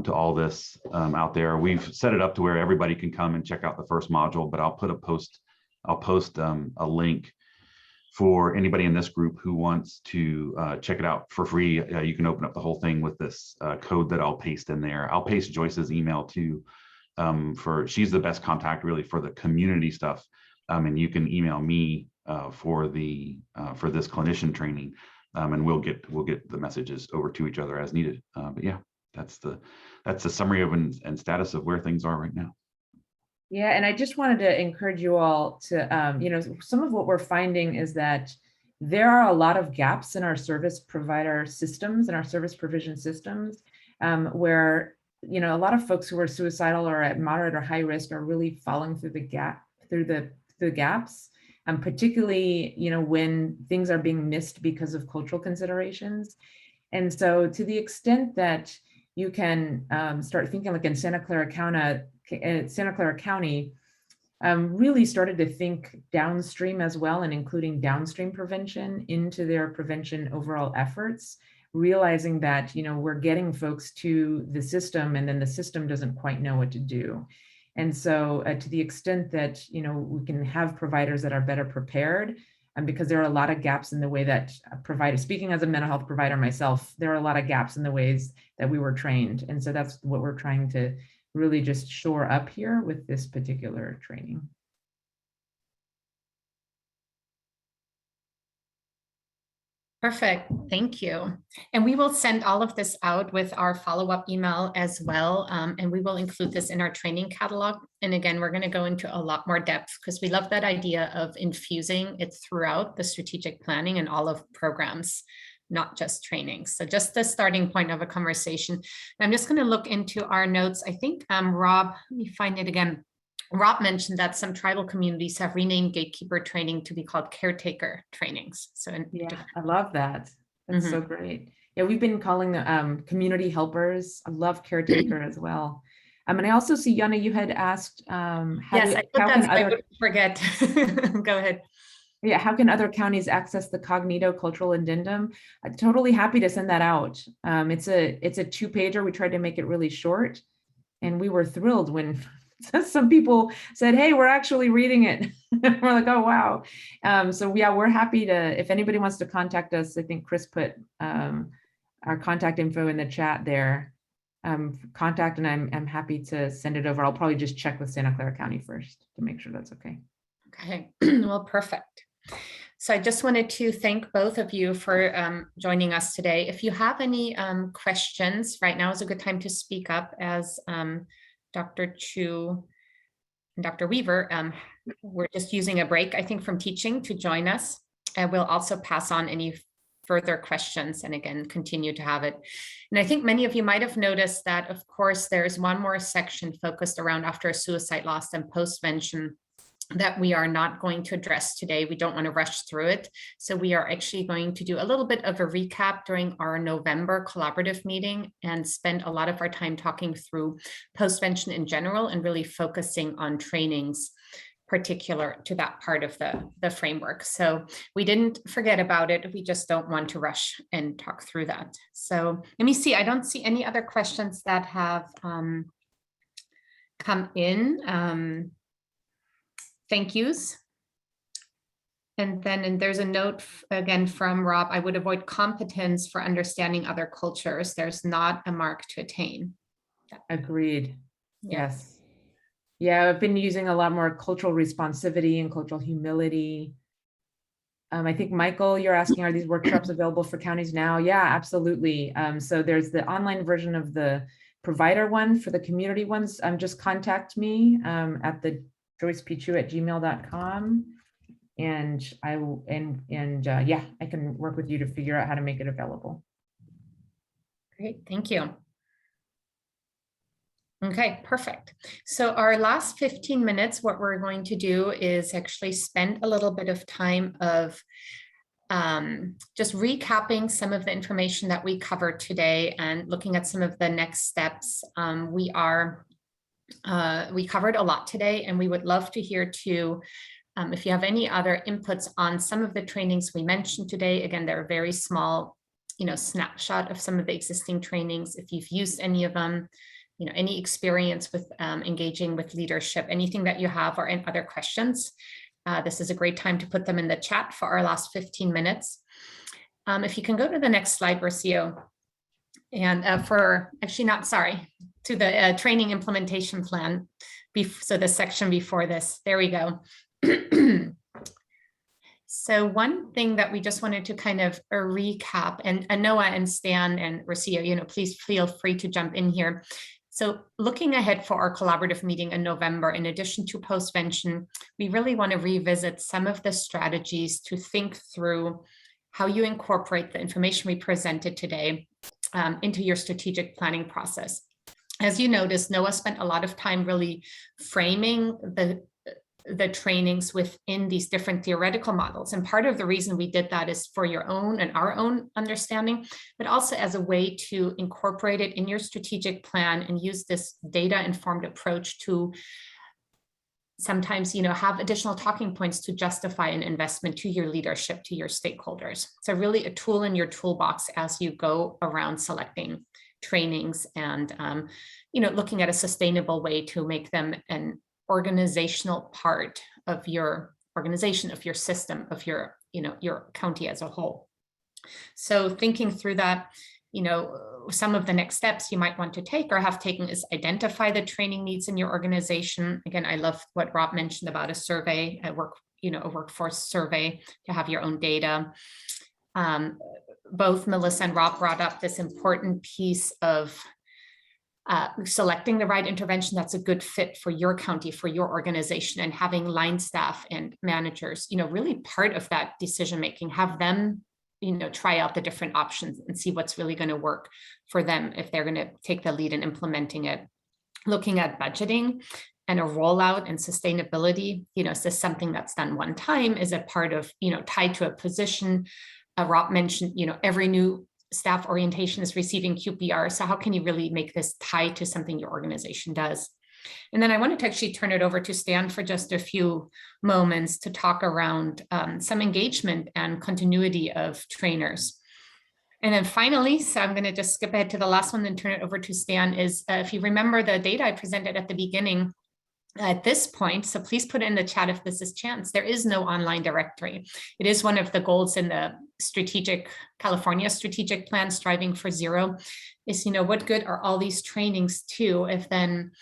to all this out there. We've set it up to where everybody can come and check out the first module, but I'll post a link for anybody in this group who wants to check it out for free. You can open up the whole thing with this code that I'll paste in there. I'll paste Joyce's email too. She's the best contact really for the community stuff, and you can email me for this clinician training, and we'll get the messages over to each other as needed. But yeah, that's the summary of and status of where things are right now. Yeah, and I just wanted to encourage you all to, some of what we're finding is that there are a lot of gaps in our service provider systems and our service provision systems where you know, a lot of folks who are suicidal or at moderate or high risk are really falling through the gaps, particularly, you know, when things are being missed because of cultural considerations. And so to the extent that you can start thinking like in Santa Clara County, really started to think downstream as well, and including downstream prevention into their prevention overall efforts, realizing that, you know, we're getting folks to the system and then the system doesn't quite know what to do. And so to the extent that, you know, we can have providers that are better prepared, and because there are a lot of gaps in the way that providers, speaking as a mental health provider myself, there are a lot of gaps in the ways that we were trained. And so that's what we're trying to really just shore up here with this particular training. Perfect, thank you. And we will send all of this out with our follow-up email as well. And we will include this in our training catalog. And again, we're going to go into a lot more depth because we love that idea of infusing it throughout the strategic planning and all of programs, not just training. So just the starting point of a conversation. I'm just going to look into our notes. I think Rob, let me find it again. Rob mentioned that some tribal communities have renamed gatekeeper training to be called caretaker trainings. So yeah, I love that. That's so great. Yeah, we've been calling them community helpers. I love caretaker as well. And I also see, Yana, you had asked, yes, I put that so I wouldn't forget. Go ahead. Yeah, how can other counties access the Cognito cultural addendum? I'm totally happy to send that out. It's a 2-pager. We tried to make it really short, and we were thrilled when some people said, hey, we're actually reading it. We're like, oh, wow. So yeah, we're happy to, if anybody wants to contact us, I think Chris put our contact info in the chat there. Contact, and I'm happy to send it over. I'll probably just check with Santa Clara County first to make sure that's okay. Okay, well, perfect. So I just wanted to thank both of you for joining us today. If you have any questions, right now is a good time to speak up, as Dr. Chu and Dr. Weaver, we're just using a break, I think, from teaching to join us. And we'll also pass on any further questions and again, continue to have it. And I think many of you might have noticed that, of course, there's one more section focused around after a suicide loss and postvention that we are not going to address today. We don't want to rush through it. So we are actually going to do a little bit of a recap during our November collaborative meeting and spend a lot of our time talking through postvention in general and really focusing on trainings particular to that part of the framework. So we didn't forget about it. We just don't want to rush and talk through that. So let me see. I don't see any other questions that have come in. Thank yous. And there's a note again from Rob, I would avoid competence for understanding other cultures. There's not a mark to attain. Agreed. Yes. Yeah, I've been using a lot more cultural responsivity and cultural humility. I think, Michael, you're asking, are these workshops available for counties now? Yeah, absolutely. So there's the online version of the provider one. For the community ones, just contact me at the joycepichu@gmail.com, and I will, yeah, I can work with you to figure out how to make it available. Great, thank you. Okay, perfect. So our last 15 minutes, what we're going to do is actually spend a little bit of time of just recapping some of the information that we covered today and looking at some of the next steps. We covered a lot today, and we would love to hear too, if you have any other inputs on some of the trainings we mentioned today. Again, they're a very small, snapshot of some of the existing trainings. If you've used any of them, any experience with engaging with leadership, anything that you have, or any other questions, this is a great time to put them in the chat for our last 15 minutes. If you can go to the next slide, Rocio, and to the training implementation plan. So the section before this, there we go. So one thing that we just wanted to kind of recap, and Noah and Stan and Rocio, please feel free to jump in here. So looking ahead for our collaborative meeting in November, in addition to postvention, we really want to revisit some of the strategies to think through how you incorporate the information we presented today into your strategic planning process. As you noticed, Noah spent a lot of time really framing the trainings within these different theoretical models. And part of the reason we did that is for your own and our own understanding, but also as a way to incorporate it in your strategic plan and use this data-informed approach to sometimes, have additional talking points to justify an investment to your leadership, to your stakeholders. So really a tool in your toolbox as you go around selecting trainings and, looking at a sustainable way to make them an organizational part of your organization, of your system, of your county as a whole. So thinking through that, some of the next steps you might want to take or have taken is identify the training needs in your organization. Again, I love what Rob mentioned about a survey, a workforce survey to have your own data. Both Melissa and Rob brought up this important piece of selecting the right intervention that's a good fit for your county, for your organization, and having line staff and managers, really part of that decision making. Have them, try out the different options and see what's really going to work for them if they're going to take the lead in implementing it. Looking at budgeting and a rollout and sustainability, is this something that's done one time? Is it part of, tied to a position? Rob mentioned, every new staff orientation is receiving QPR. So how can you really make this tied to something your organization does? And then I wanted to actually turn it over to Stan for just a few moments to talk around some engagement and continuity of trainers. And then finally, so I'm going to just skip ahead to the last one and turn it over to Stan, is if you remember the data I presented at the beginning, at this point, so please put it in the chat if this is chance, there is no online directory. It is one of the goals in the California strategic plan, striving for zero, is, what good are all these trainings to if then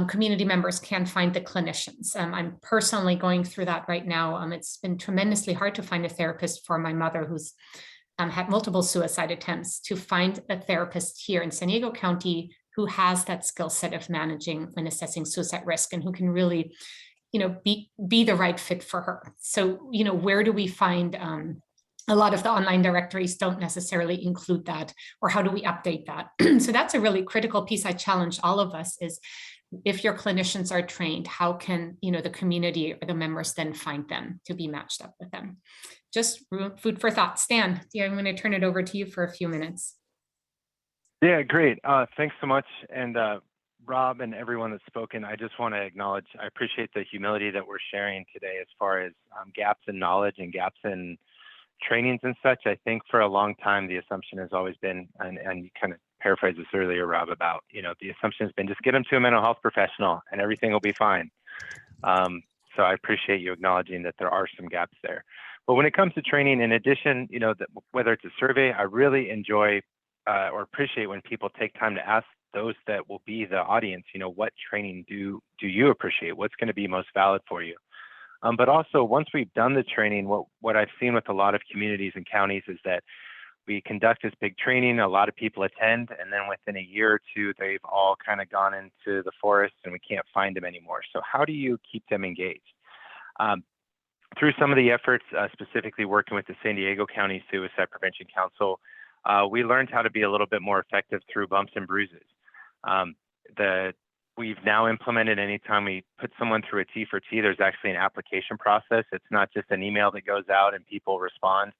community members can't find the clinicians. I'm personally going through that right now. It's been tremendously hard to find a therapist for my mother who's had multiple suicide attempts, to find a therapist here in San Diego County who has that skill set of managing and assessing suicide risk and who can really, be the right fit for her. So, where do we find a lot of the online directories don't necessarily include that, or how do we update that? So that's a really critical piece I challenge all of us is, if your clinicians are trained, how can, the community or the members then find them to be matched up with them? Just food for thought. Stan, I'm going to turn it over to you for a few minutes. Yeah, great. Thanks so much. And Rob and everyone that's spoken, I just want to acknowledge, I appreciate the humility that we're sharing today as far as gaps in knowledge and gaps in trainings and such. I think for a long time, the assumption has always been, and you kind of paraphrased this earlier, Rob, about, the assumption has been just get them to a mental health professional and everything will be fine. So I appreciate you acknowledging that there are some gaps there. But when it comes to training, in addition, whether it's a survey, I really enjoy or appreciate when people take time to ask those that will be the audience, what training do you appreciate? What's going to be most valid for you? But also, once we've done the training, what I've seen with a lot of communities and counties is that we conduct this big training, a lot of people attend, and then within a year or two, they've all kind of gone into the forest and we can't find them anymore. So how do you keep them engaged? Through some of the efforts, specifically working with the San Diego County Suicide Prevention Council, we learned how to be a little bit more effective through bumps and bruises. We've now implemented anytime we put someone through a T for T, there's actually an application process. It's not just an email that goes out and people respond.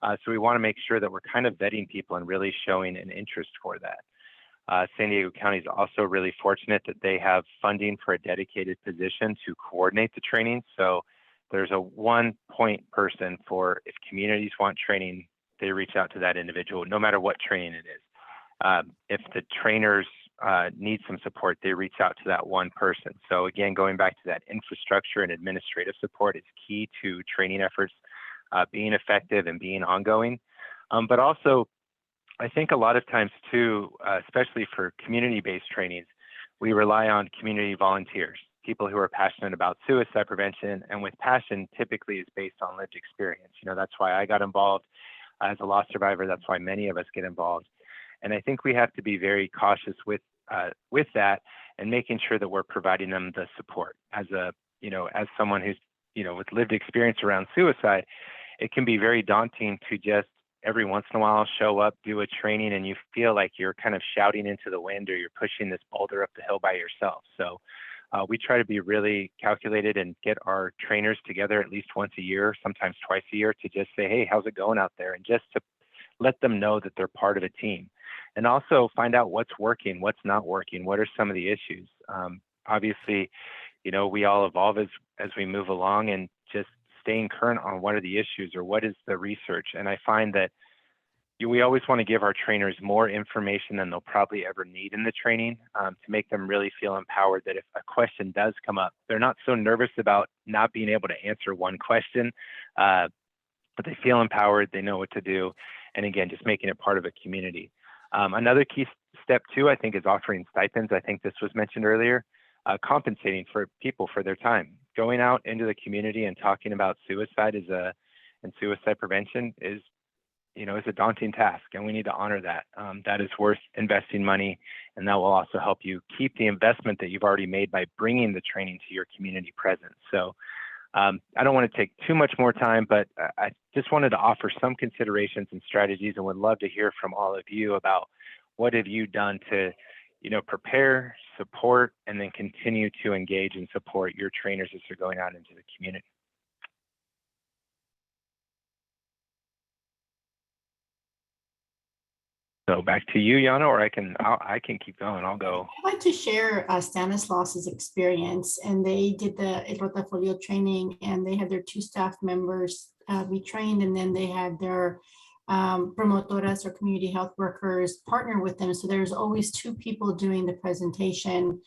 So we want to make sure that we're kind of vetting people and really showing an interest for that. San Diego County is also really fortunate that they have funding for a dedicated position to coordinate the training. So there's a one-point person for if communities want training, they reach out to that individual, no matter what training it is. If the trainers need some support, they reach out to that one person. So again, going back to that infrastructure and administrative support is key to training efforts being effective and being ongoing. But also, I think a lot of times too, especially for community-based trainings, we rely on community volunteers, people who are passionate about suicide prevention, and with passion typically is based on lived experience. That's why I got involved as a loss survivor. That's why many of us get involved. And I think we have to be very cautious with that and making sure that we're providing them the support. As someone who's, with lived experience around suicide, it can be very daunting to just every once in a while show up, do a training, and you feel like you're kind of shouting into the wind or you're pushing this boulder up the hill by yourself. So we try to be really calculated and get our trainers together at least once a year, sometimes twice a year, to just say, hey, how's it going out there? And just to let them know that they're part of a team. And also find out what's working, what's not working, what are some of the issues. Obviously, you know, we all evolve as we move along, and just staying current on what are the issues or what is the research. And I find that we always want to give our trainers more information than they'll probably ever need in the training, to make them really feel empowered that if a question does come up, they're not so nervous about not being able to answer one question, but they feel empowered, they know what to do. And again, just making it part of a community. Another key step too, I think, is offering stipends. I think this was mentioned earlier, compensating for people for their time. Going out into the community and talking about suicide and suicide prevention is a daunting task, and we need to honor that. That is worth investing money, and that will also help you keep the investment that you've already made by bringing the training to your community presence. So I don't want to take too much more time, but I just wanted to offer some considerations and strategies, and would love to hear from all of you about what have you done to, prepare, support, and then continue to engage and support your trainers as they're going out into the community. So back to you, Yana, or I can keep going. I'll go. I'd like to share Stanislaus's experience, and they did the El Rotafolio training, and they had their 2 staff members be trained, and then they had their promotoras or community health workers partner with them. So there's always 2 people doing the presentation,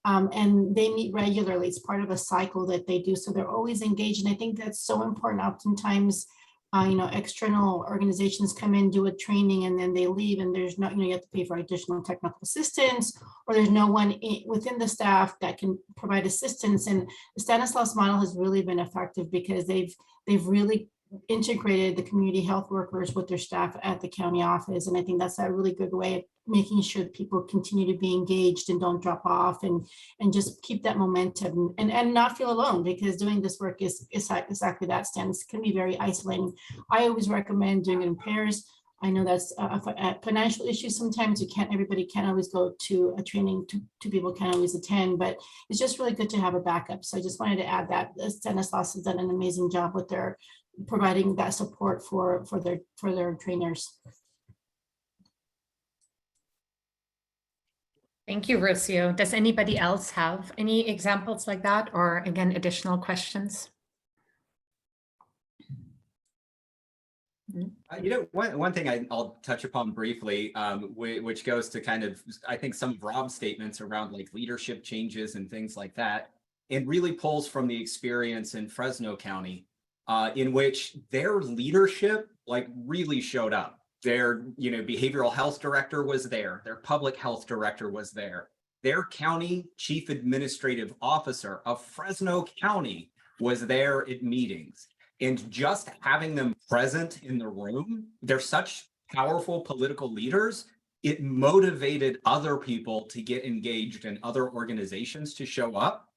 and they meet regularly. It's part of a cycle that they do, so they're always engaged, and I think that's so important. Oftentimes, external organizations come in, do a training, and then they leave, and there's no, you have to pay for additional technical assistance, or there's no one within the staff that can provide assistance. And the Stanislaus model has really been effective because they've really integrated the community health workers with their staff at the county office. And I think that's a really good way of making sure that people continue to be engaged and don't drop off, and just keep that momentum and not feel alone, because doing this work is exactly that. It can be very isolating. I always recommend doing it in pairs. I know that's a financial issue. Sometimes everybody can't always go to a training, 2 people can't always attend, but it's just really good to have a backup. So I just wanted to add that Stanislaus has done an amazing job with their providing that support for their trainers. Thank you, Rocio. Does anybody else have any examples like that, or again, additional questions? One thing I'll touch upon briefly, which goes to kind of, I think, some of Rob's statements around like leadership changes and things like that, and really pulls from the experience in Fresno County, in which their leadership like really showed up. Their behavioral health director was there. Their public health director was there. Their county chief administrative officer of Fresno County was there at meetings. And just having them present in the room, they're such powerful political leaders, it motivated other people to get engaged and other organizations to show up.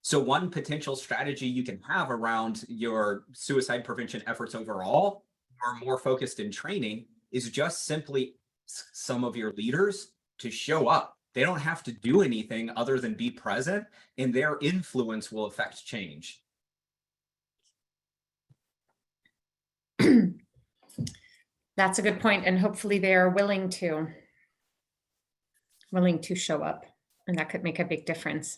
So one potential strategy you can have around your suicide prevention efforts overall, or more focused in training, is just simply some of your leaders to show up. They don't have to do anything other than be present, and their influence will affect change. That's a good point, and hopefully they are willing to show up, and that could make a big difference.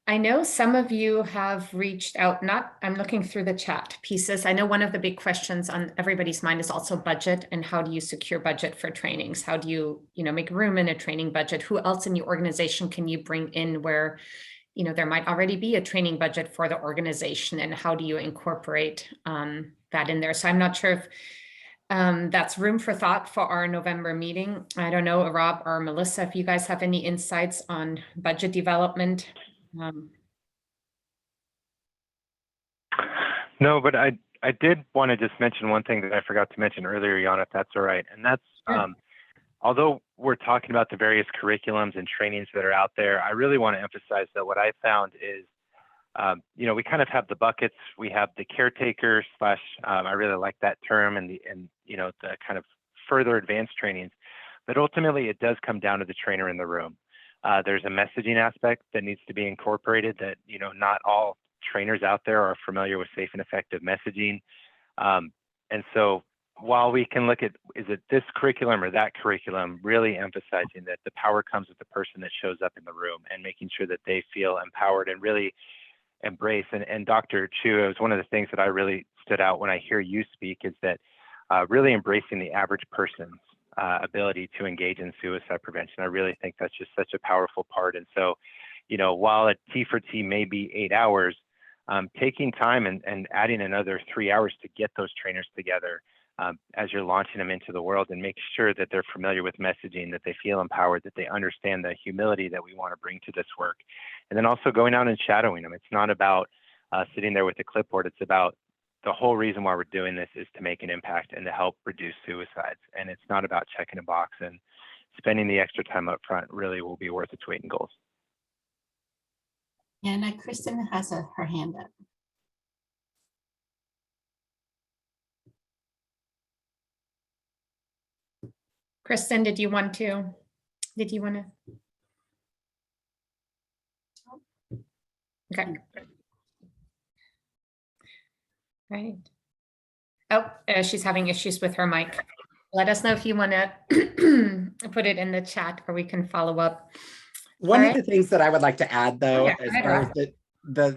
I know some of you have reached out, I'm looking through the chat pieces. I know one of the big questions on everybody's mind is also budget, and how do you secure budget for trainings? How do you, make room in a training budget? Who else in your organization can you bring in where, there might already be a training budget for the organization, and how do you incorporate that in there? So I'm not sure if that's room for thought for our November meeting. I don't know, Rob or Melissa, if you guys have any insights on budget development. No, but I did want to just mention one thing that I forgot to mention earlier, Jan, if that's all right. And that's, although we're talking about the various curriculums and trainings that are out there, I really want to emphasize that what I found is you know, we kind of have the buckets. We have the caretaker slash, I really like that term, and you know, the kind of further advanced trainings. But ultimately, it does come down to the trainer in the room. There's a messaging aspect that needs to be incorporated that, you know, not all trainers out there are familiar with safe and effective messaging. And so while we can look at, is it this curriculum or that curriculum, really emphasizing that the power comes with the person that shows up in the room and making sure that they feel empowered and really embrace. And Dr. Chu, it was one of the things that I really stood out when I hear you speak, is that really embracing the average person's ability to engage in suicide prevention. I really think that's just such a powerful part. And so, you know, while a T for T may be 8 hours, taking time and adding another 3 hours to get those trainers together as you're launching them into the world, and make sure that they're familiar with messaging, that they feel empowered, that they understand the humility that we want to bring to this work. And then also going out and shadowing them. It's not about sitting there with a clipboard. It's about the whole reason why we're doing this is to make an impact and to help reduce suicides. And it's not about checking a box, and spending the extra time up front really will be worth its weight in gold. Yeah, now Kristen has her hand up. Kristen, did you want to? Okay. Right. Oh, she's having issues with her mic. Let us know if you want to put it in the chat, or we can follow up. One of the things that I would like to add, though, Yeah, as far as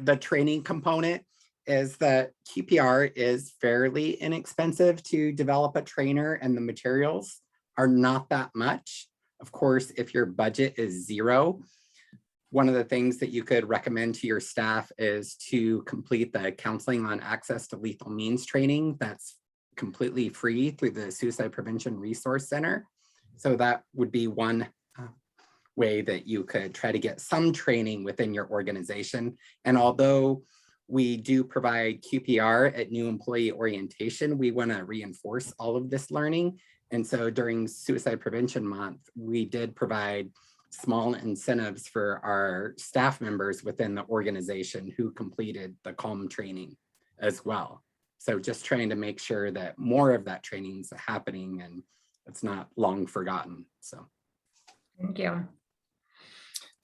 the training component, is that QPR is fairly inexpensive to develop a trainer, and the materials are not that much. Of course, if your budget is zero, one of the things that you could recommend to your staff is to complete the Counseling on Access to Lethal Means training. That's completely free through the Suicide Prevention Resource Center. So that would be one way that you could try to get some training within your organization. And although we do provide QPR at new employee orientation, we want to reinforce all of this learning. And so during Suicide Prevention Month, we did provide small incentives for our staff members within the organization who completed the CALM training as well. So just trying to make sure that more of that training is happening and it's not long forgotten. So thank you.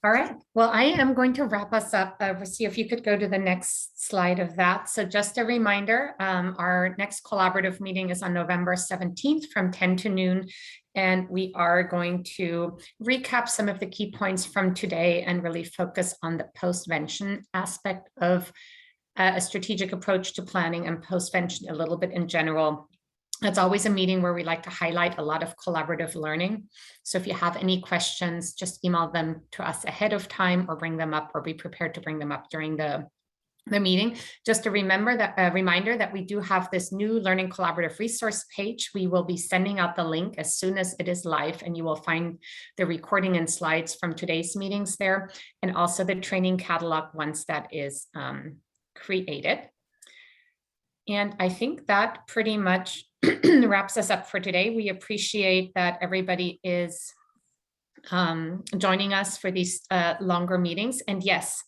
All right, well, I am going to wrap us up. See if you could go to the next slide of that. So just a reminder, our next collaborative meeting is on November 17th from 10 to noon. And we are going to recap some of the key points from today and really focus on the postvention aspect of a strategic approach to planning and postvention a little bit in general. It's always a meeting where we like to highlight a lot of collaborative learning. So if you have any questions, just email them to us ahead of time or bring them up, or be prepared to bring them up during the meeting. Just a reminder that we do have this new Learning Collaborative resource page. We will be sending out the link as soon as it is live, and you will find the recording and slides from today's meetings there, and also the training catalog once that is created. And I think that pretty much wraps us up for today. We appreciate that everybody is joining us for these longer meetings. And yes,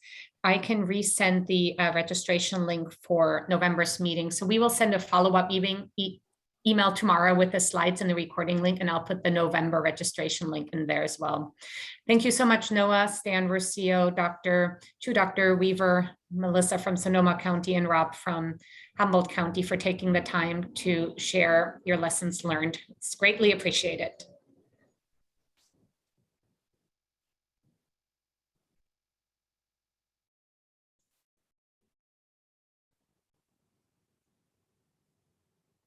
I can resend the registration link for November's meeting. So we will send a follow-up email tomorrow with the slides and the recording link, and I'll put the November registration link in there as well. Thank you so much, Noah, Stan Ruscio, Dr. Chu, Dr. Weaver, Melissa from Sonoma County, and Rob from Humboldt County for taking the time to share your lessons learned. It's greatly appreciated.